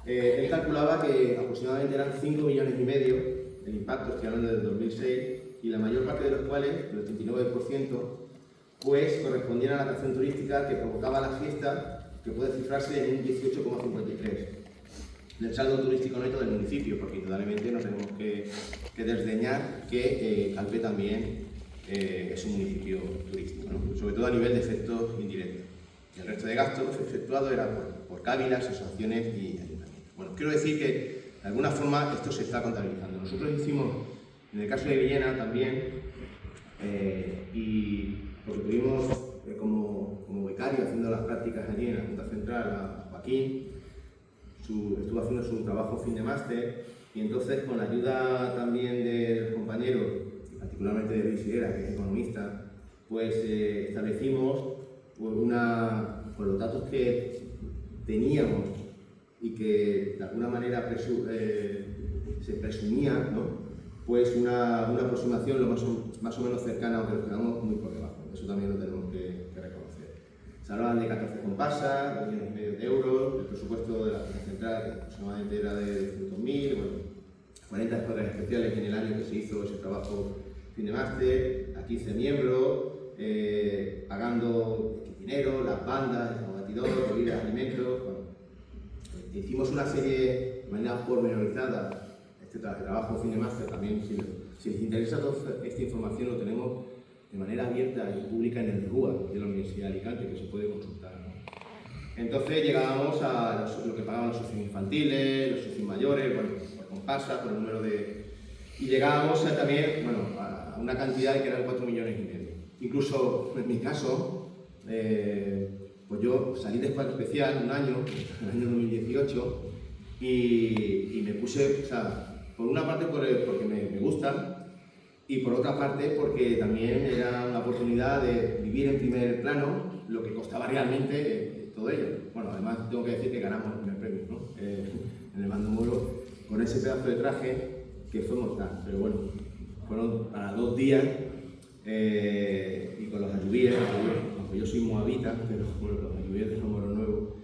Él calculaba que aproximadamente eran 5,5 millones el impacto, estoy hablando del 2006, y la mayor parte de los cuales, el 89%, pues correspondían a la atracción turística que provocaba la fiesta, que puede cifrarse en un 18,53%. Del saldo turístico neto del municipio, porque indudablemente no tenemos que desdeñar que Calpe también es un municipio turístico, ¿no? Sobre todo a nivel de efectos indirectos. Y el resto de gastos efectuados era por cávilas, asociaciones y ayuntamientos. Bueno, quiero decir que de alguna forma esto se está contabilizando. Nosotros hicimos, en el caso de Villena también, y porque tuvimos como becario haciendo las prácticas allí en la Junta Central a Joaquín, estuvo haciendo su trabajo fin de máster, y entonces con la ayuda también de los compañeros, particularmente de Luis Higuera, que es economista, pues establecimos pues, con los datos que teníamos y que de alguna manera se presumía, ¿no? Pues una aproximación lo más o menos cercana, aunque nos quedamos muy por debajo. Eso también lo tenemos que reconocer. Se hablaban de 14 comparsas, 2,5 millones de euros, el presupuesto de la Junta Central que aproximadamente era de 200.000, bueno, 40 escuadras especiales en el año que se hizo ese trabajo fin de máster, a 15 miembros, pagando dinero, las bandas, el batidor, bebidas, alimentos. Bueno, hicimos una serie de manera pormenorizada. Este trabajo fin de máster también, si les interesa toda esta información, lo tenemos de manera abierta y pública en el RUA de la Universidad de Alicante, que se puede consultar, ¿no? Entonces llegábamos a lo que pagaban los socios infantiles, los socios mayores, bueno, por comparsa, por el número de... Y llegábamos también, bueno, a una cantidad que eran 4,5 millones. Incluso, en mi caso, pues yo salí de escuadra especial un año, en el año 2018, y me puse, o sea, por una parte porque me gusta, y por otra parte porque también era una oportunidad de vivir en primer plano lo que costaba realmente todo ello. Bueno, además tengo que decir que ganamos el primer premio, ¿no? En el Mando Moro, con ese pedazo de traje que fue mortal, pero bueno, fueron para 2 días y con los ayubíes, aunque yo soy moabita, pero bueno, los ayubíes de Moro Nuevo,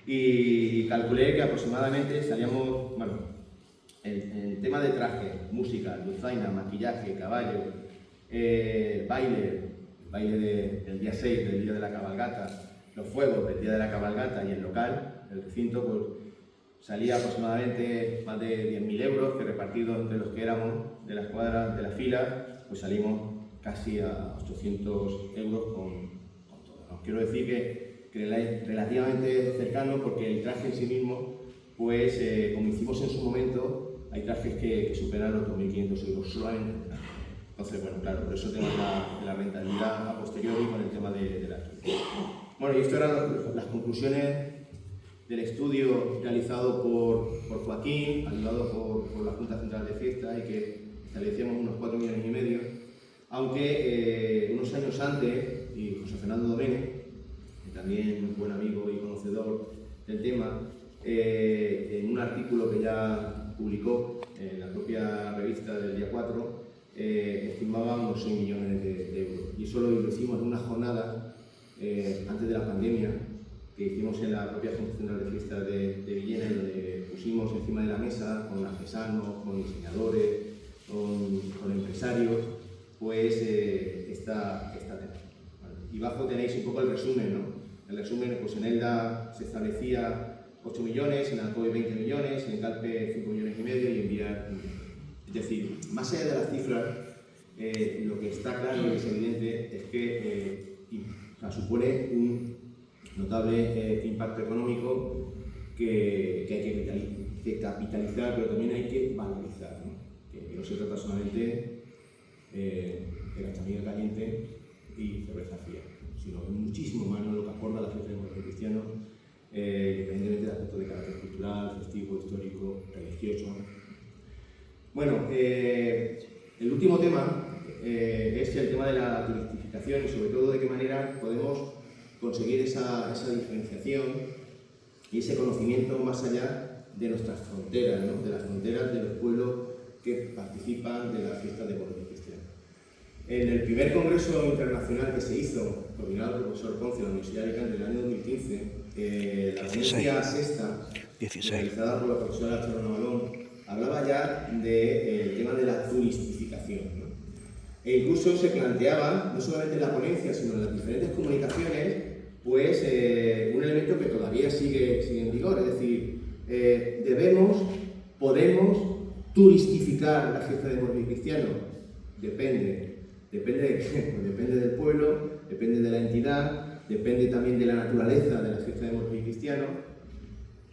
y calculé que aproximadamente salíamos, bueno, el tema de traje, música, dulzaina, maquillaje, caballo, baile del día 6, del día de la cabalgata, los fuegos del día de la cabalgata y el local, el recinto, pues salía aproximadamente más de 10.000 euros, que repartidos entre los que éramos de las cuadras, de las filas, pues salimos casi a 800 euros con todo, ¿no? Quiero decir que es relativamente cercano, porque el traje en sí mismo, pues como hicimos en su momento, hay trajes que superan los 2.500 euros solamente. Entonces, bueno, claro, por eso tenemos la rentabilidad a posteriori con el tema de la estructura. Bueno, y esto eran las conclusiones del estudio realizado por Joaquín, ayudado por la Junta Central de Fiestas, y que establecíamos unos 4,5 millones, aunque unos años antes, y José Fernando Domene, que también un buen amigo y conocedor del tema, en un artículo que ya publicó en la propia revista del día 4, estimaba unos 6 millones de euros. Y eso lo hicimos en una jornada antes de la pandemia, que hicimos en la propia Junta Central de Fiestas de Villena, donde pusimos encima de la mesa con artesanos, con diseñadores, con empresarios, pues esta tema. Vale. Y abajo tenéis un poco el resumen, ¿no? El resumen, pues en ELDA se establecía 8 millones, en Alcoy 20 millones, en Calpe 5 millones y medio y en Villar. Es decir, más allá de las cifras, lo que está claro y es evidente es que supone un notable impacto económico que hay que capitalizar, pero también hay que valorizar, ¿no? Que no se trata solamente de gachamiga caliente y cerveza fría, sino muchísimo más, ¿no?, lo que aporta la fiesta de Morro Cristiano, independientemente del aspecto de carácter cultural, festivo, histórico, religioso. Bueno, el último tema es el tema de la turistificación y sobre todo de qué manera podemos conseguir esa diferenciación y ese conocimiento más allá de nuestras fronteras, ¿no?, de las fronteras de los pueblos que participan de la fiesta de Morro Cristiano. En el primer congreso internacional que se hizo, coordinado por el profesor Ponce de la Universidad de Alicante en el año 2015, la ponencia sexta, realizada por la profesora Charo Navalón, hablaba ya del tema de la turistificación, ¿no? E incluso se planteaba, no solamente en la ponencia, sino en las diferentes comunicaciones, pues un elemento que todavía sigue en vigor, es decir, podemos turistificar la fiesta de Morro Cristiano. Depende de qué, pues depende del pueblo, depende de la entidad, depende también de la naturaleza de la fiesta de Morro Cristiano,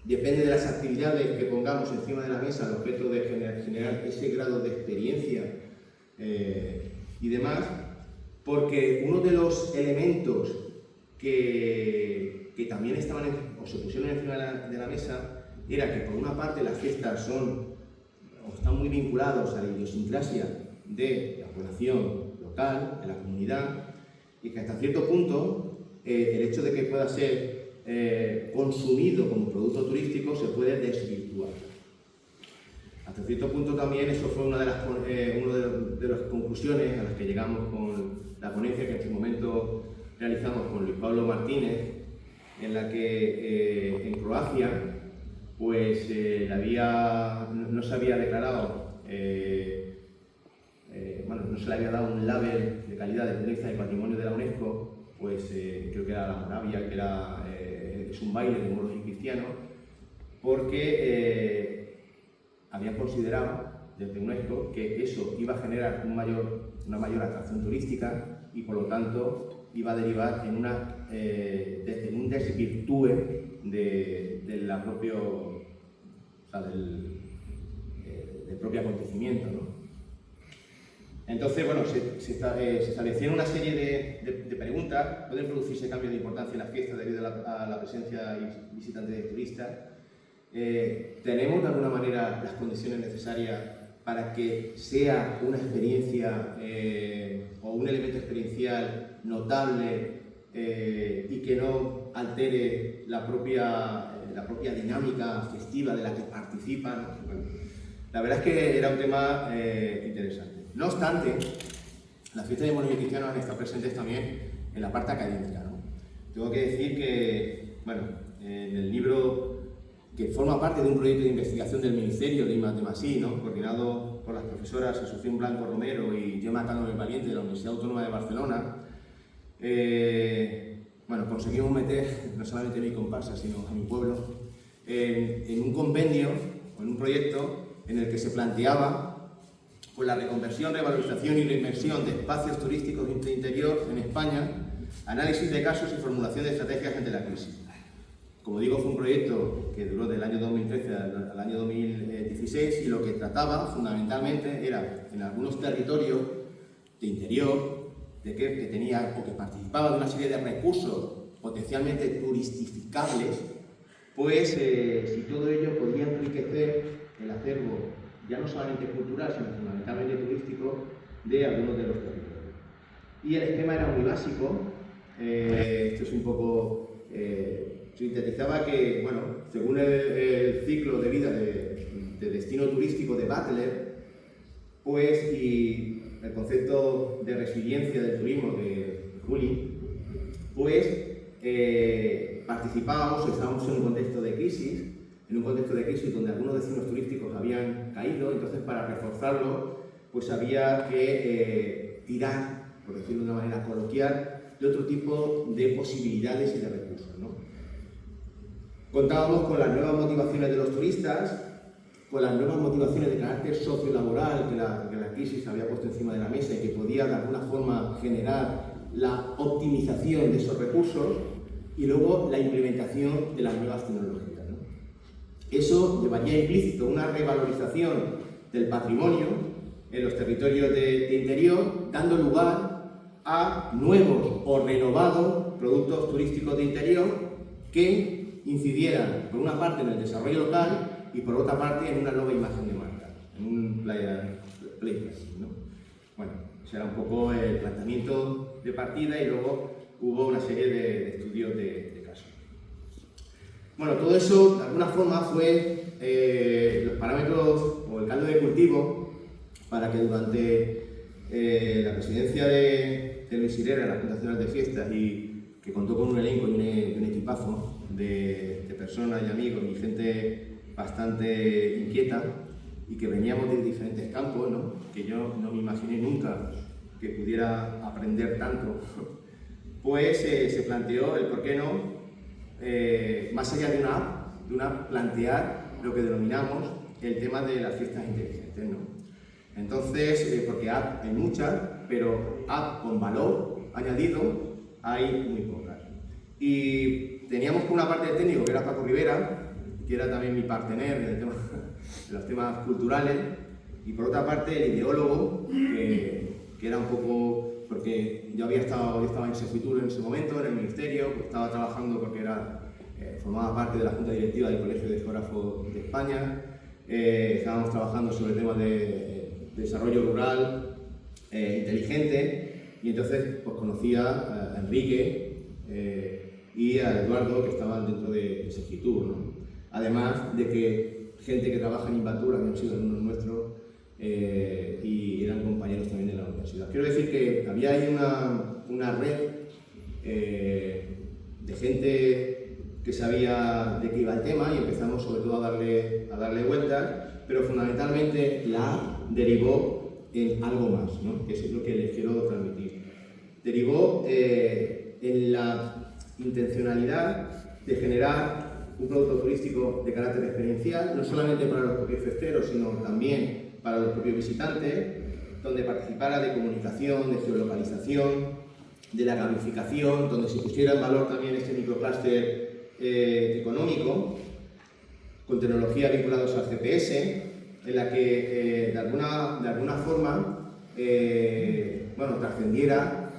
depende de las actividades que pongamos encima de la mesa al objeto de generar ese grado de experiencia y demás, porque uno de los elementos que también estaban o se pusieron encima de la mesa era que por una parte las fiestas están muy vinculados a la idiosincrasia de la población local, de la comunidad, y que hasta cierto punto el hecho de que pueda ser consumido como producto turístico se puede desvirtuar. Hasta cierto punto también eso fue una de las conclusiones a las que llegamos con la ponencia que en su momento realizamos con Luis Pablo Martínez, en la que en Croacia pues no se había declarado, no se le había dado un label de calidad de lista de patrimonio de la UNESCO, pues creo que era la Moravia, que es un baile de Morro Cristiano, porque habían considerado desde UNESCO que eso iba a generar una mayor atracción turística y por lo tanto iba a derivar en un desvirtúe del propio acontecimiento, ¿no? Entonces, bueno, se establecieron una serie de preguntas. ¿Pueden producirse cambios de importancia en la fiesta debido a la presencia visitante de turistas? ¿Tenemos de alguna manera las condiciones necesarias para que sea una experiencia o un elemento experiencial notable y que no altere la propia dinámica festiva de la que participan? Bueno, la verdad es que era un tema interesante. No obstante, las fiestas de Morro Cristiano han estado presentes también en la parte académica, ¿no? Tengo que decir que, bueno, en el libro que forma parte de un proyecto de investigación del Ministerio de I+D+I, ¿no?, coordinado por las profesoras Asunción Blanco Romero y Gemma Cano del Valiente de la Universidad Autónoma de Barcelona, conseguimos meter no solamente a mi comparsa, sino a mi pueblo, en un convenio o en un proyecto en el que se planteaba pues la reconversión, revalorización y reinversión de espacios turísticos de interior en España, análisis de casos y formulación de estrategias ante la crisis. Como digo, fue un proyecto que duró del año 2013 al año 2016 y lo que trataba fundamentalmente era, en algunos territorios de interior, que tenían o que participaban de una serie de recursos potencialmente turistificables, pues si todo ello podía enriquecer el acervo ya no solamente cultural, sino fundamentalmente turístico, de algunos de los territorios. Y el esquema era muy básico, esto es un poco, sintetizaba que, bueno, según el ciclo de vida de destino turístico de Butler, pues, y el concepto de resiliencia del turismo de Juli, pues, participábamos, estábamos en un contexto de crisis, donde algunos destinos turísticos habían caído, entonces para reforzarlo pues había que tirar, por decirlo de una manera coloquial, de otro tipo de posibilidades y de recursos, ¿no? Contábamos con las nuevas motivaciones de los turistas, con las nuevas motivaciones de carácter sociolaboral que la crisis había puesto encima de la mesa y que podía de alguna forma generar la optimización de esos recursos y luego la implementación de las nuevas tecnologías, ¿no? Eso llevaría implícito una revalorización del patrimonio en los territorios de interior, dando lugar a nuevos o renovados productos turísticos de interior que incidieran, por una parte, en el desarrollo local y por otra parte, en una nueva imagen de marca, en un playtesting, ¿no? Bueno, ese era un poco el planteamiento de partida y luego hubo una serie de estudios de caso. Bueno, todo eso, de alguna forma, fue los parámetros o el caldo de cultivo para que durante la presidencia de Luis Sirera en la Junta Nacional de Fiestas, y que contó con un elenco y un equipazo de personas y amigos y gente bastante inquieta y que veníamos de diferentes campos, ¿no? Que yo no me imaginé nunca que pudiera aprender tanto, pues se planteó el por qué no, más allá de una app, plantear lo que denominamos el tema de las fiestas inteligentes, ¿no? Entonces, porque app hay muchas, pero app con valor añadido hay muy pocas. Y teníamos una parte de técnico que era Paco Rivera, que era también mi partener en el tema, en los temas culturales, y por otra parte el ideólogo, que era un poco, porque yo estaba en Sefitur en ese momento, en el ministerio, pues estaba trabajando porque formaba parte de la Junta Directiva del Colegio de Geógrafos de España, estábamos trabajando sobre temas de desarrollo rural inteligente, y entonces pues conocía a Enrique y a Eduardo, que estaban dentro de Sefitur, ¿no? Además de que gente que trabaja en Invatur habían sido alumnos nuestros y eran compañeros también de la universidad. Quiero decir que había ahí una red de gente que sabía de qué iba el tema y empezamos sobre todo a darle vueltas, pero fundamentalmente la app derivó en algo más, ¿no? Que es lo que les quiero transmitir. Derivó en la intencionalidad de generar un producto turístico de carácter experiencial, no solamente para los propios festeros, sino también para los propios visitantes, donde participara de comunicación, de geolocalización, de la gamificación, donde se pusiera en valor también este microclúster económico, con tecnologías vinculadas al GPS, en la que de alguna forma trascendiera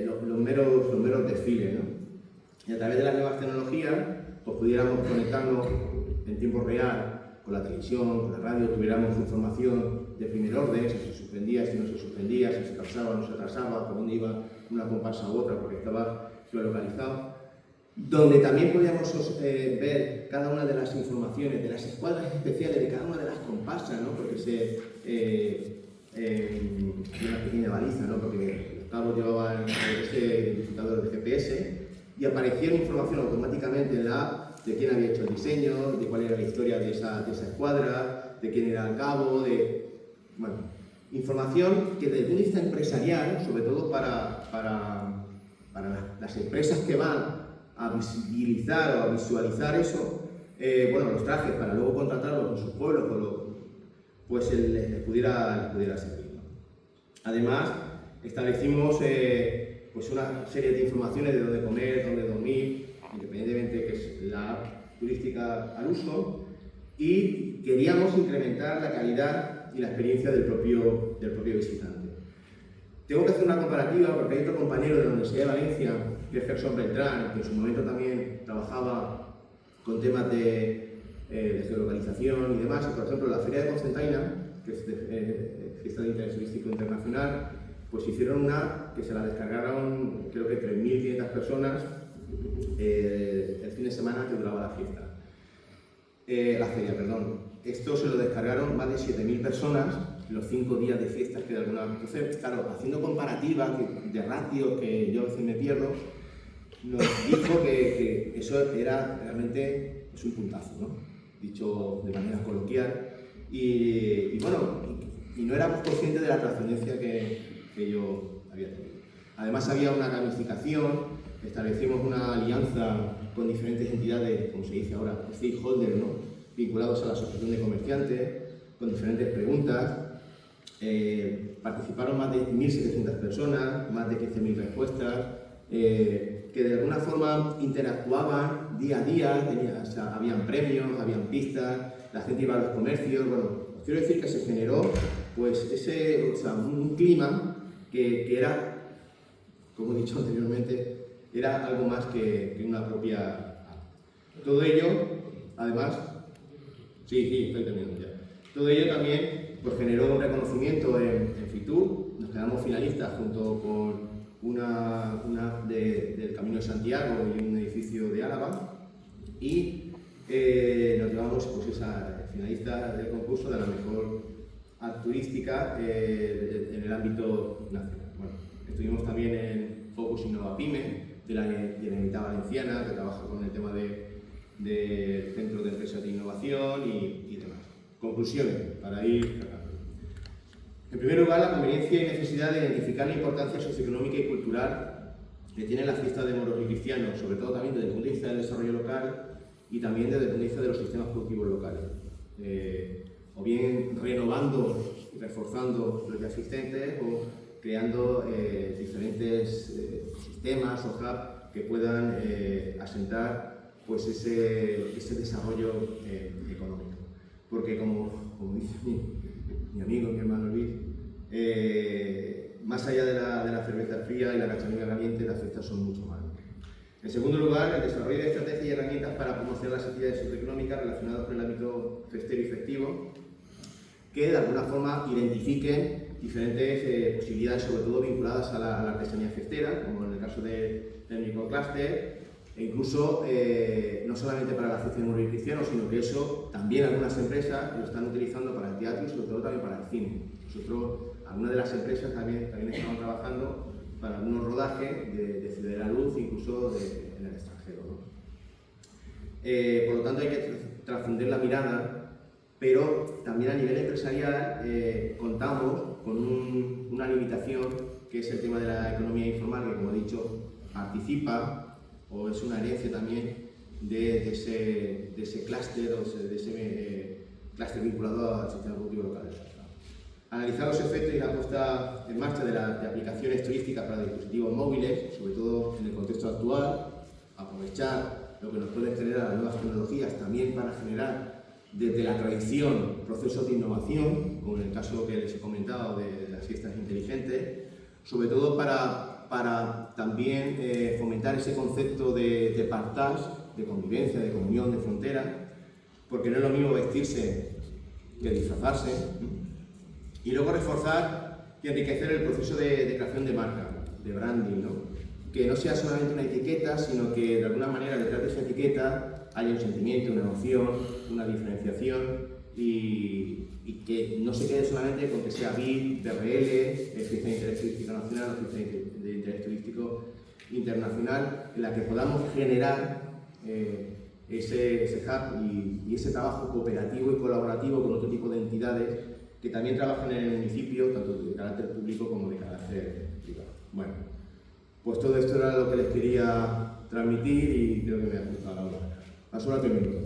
los meros desfiles, ¿no? Y a través de las nuevas tecnologías pues pudiéramos conectarnos en tiempo real con la televisión, con la radio, tuviéramos información de primer orden, si se suspendía, si no se suspendía, si se atrasaba o no se atrasaba, por dónde iba una comparsa u otra, porque estaba geolocalizado. Donde también podíamos ver cada una de las informaciones, de las escuadras especiales de cada una de las comparsas, ¿no? Porque una pequeña baliza, ¿no? Porque los cabos llevaban ese identificador de GPS y aparecía información automáticamente en la app de quién había hecho el diseño, de cuál era la historia de esa escuadra, de quién era el cabo, información que desde el punto de vista empresarial, sobre todo para las empresas que van a visibilizar o a visualizar eso, los trajes para luego contratarlos en sus pueblos, pues les pudiera servir, ¿no? Además, establecimos una serie de informaciones de dónde comer, dónde dormir, independientemente que es la app turística al uso, y queríamos incrementar la calidad y la experiencia del propio visitante. Tengo que hacer una comparativa porque hay otro compañero de la Universidad de Valencia, que es Gerson Beltrán, que en su momento también trabajaba con temas de geolocalización y demás. Y, por ejemplo, la Feria de Cocentaina, que es fiesta de interés turístico internacional, pues hicieron una que se la descargaron, creo que 3.500 personas el fin de semana que duraba la fiesta. La feria, perdón. Esto se lo descargaron más de 7.000 personas los 5 días de fiestas que de alguna... Entonces, claro, haciendo comparativas de ratios que yo a veces me pierdo, nos dijo que eso era realmente un puntazo, ¿no? Dicho de manera coloquial. Y bueno, y no éramos conscientes de la trascendencia que yo había tenido. Además había una ramificación, establecimos una alianza con diferentes entidades, como se dice ahora, stakeholders, ¿no? Vinculados a la asociación de comerciantes, con diferentes preguntas. Participaron más de 1.700 personas, más de 15.000 respuestas, que de alguna forma interactuaban día a día, o sea, habían premios, habían pistas, la gente iba a los comercios. Bueno, quiero decir que se generó pues un clima que era, como he dicho anteriormente, era algo más que una propia... Todo ello, además... Sí, estoy terminando ya. Todo ello también pues, generó un reconocimiento en Fitur. Nos quedamos finalistas junto con una del Camino de Santiago y un edificio de Álava, y nos llevamos pues, esa finalista del concurso de la mejor art turística en el ámbito nacional. Bueno, estuvimos también en Focus Innova Pyme de la Generalitat Valenciana, que trabaja con el tema de centros de empresas de innovación y demás. Conclusiones, para ir acá. En primer lugar, la conveniencia y necesidad de identificar la importancia socioeconómica y cultural que tiene la fiesta de moros y cristianos, sobre todo también desde el punto de vista del desarrollo local y también desde el punto de vista de los sistemas productivos locales. O bien renovando y reforzando los ya existentes, o creando diferentes sistemas o hubs que puedan asentar pues, ese desarrollo económico. Porque como dice mi amigo, mi hermano Luis, más allá de la cerveza fría y la cachanilla caliente, las fiestas son mucho más. En segundo lugar, el desarrollo de estrategias y herramientas para promocionar las actividades socioeconómicas relacionadas con el ámbito festero y festivo, que de alguna forma identifiquen diferentes posibilidades, sobre todo vinculadas a la artesanía festera, como en el caso del microcluster, e incluso no solamente para la fiesta de moros y cristianos, sino que eso también algunas empresas lo están utilizando para el teatro y sobre todo también para el cine. Nosotros, algunas de las empresas también estamos trabajando para algunos rodajes de Ciudad de la Luz, incluso en el extranjero, ¿no? Por lo tanto hay que trascender la mirada, pero también a nivel empresarial contamos con una limitación, que es el tema de la economía informal, que como he dicho participa o es una herencia también de ese clúster o de ese clúster vinculado al sistema productivo local. Analizar los efectos y la puesta en marcha de aplicaciones turísticas para dispositivos móviles, sobre todo en el contexto actual, aprovechar lo que nos pueden generar las nuevas tecnologías también para generar desde la tradición procesos de innovación, como en el caso que les he comentado de las fiestas inteligentes, sobre todo para también fomentar ese concepto de partage, de convivencia, de comunión, de frontera, porque no es lo mismo vestirse que disfrazarse. Y luego reforzar y enriquecer el proceso de creación de marca, de branding, ¿no? Que no sea solamente una etiqueta, sino que de alguna manera detrás de esa etiqueta haya un sentimiento, una emoción, una diferenciación y que no se quede solamente con que sea BID, DRL, fiesta de interés turístico nacional o fiesta de interés turístico internacional, en la que podamos generar ese hub y ese trabajo cooperativo y colaborativo con otro tipo de entidades que también trabajan en el municipio, tanto de carácter público como de carácter privado. Bueno, pues todo esto era lo que les quería transmitir y creo que me ha gustado la hora. Paso a 3 minutos.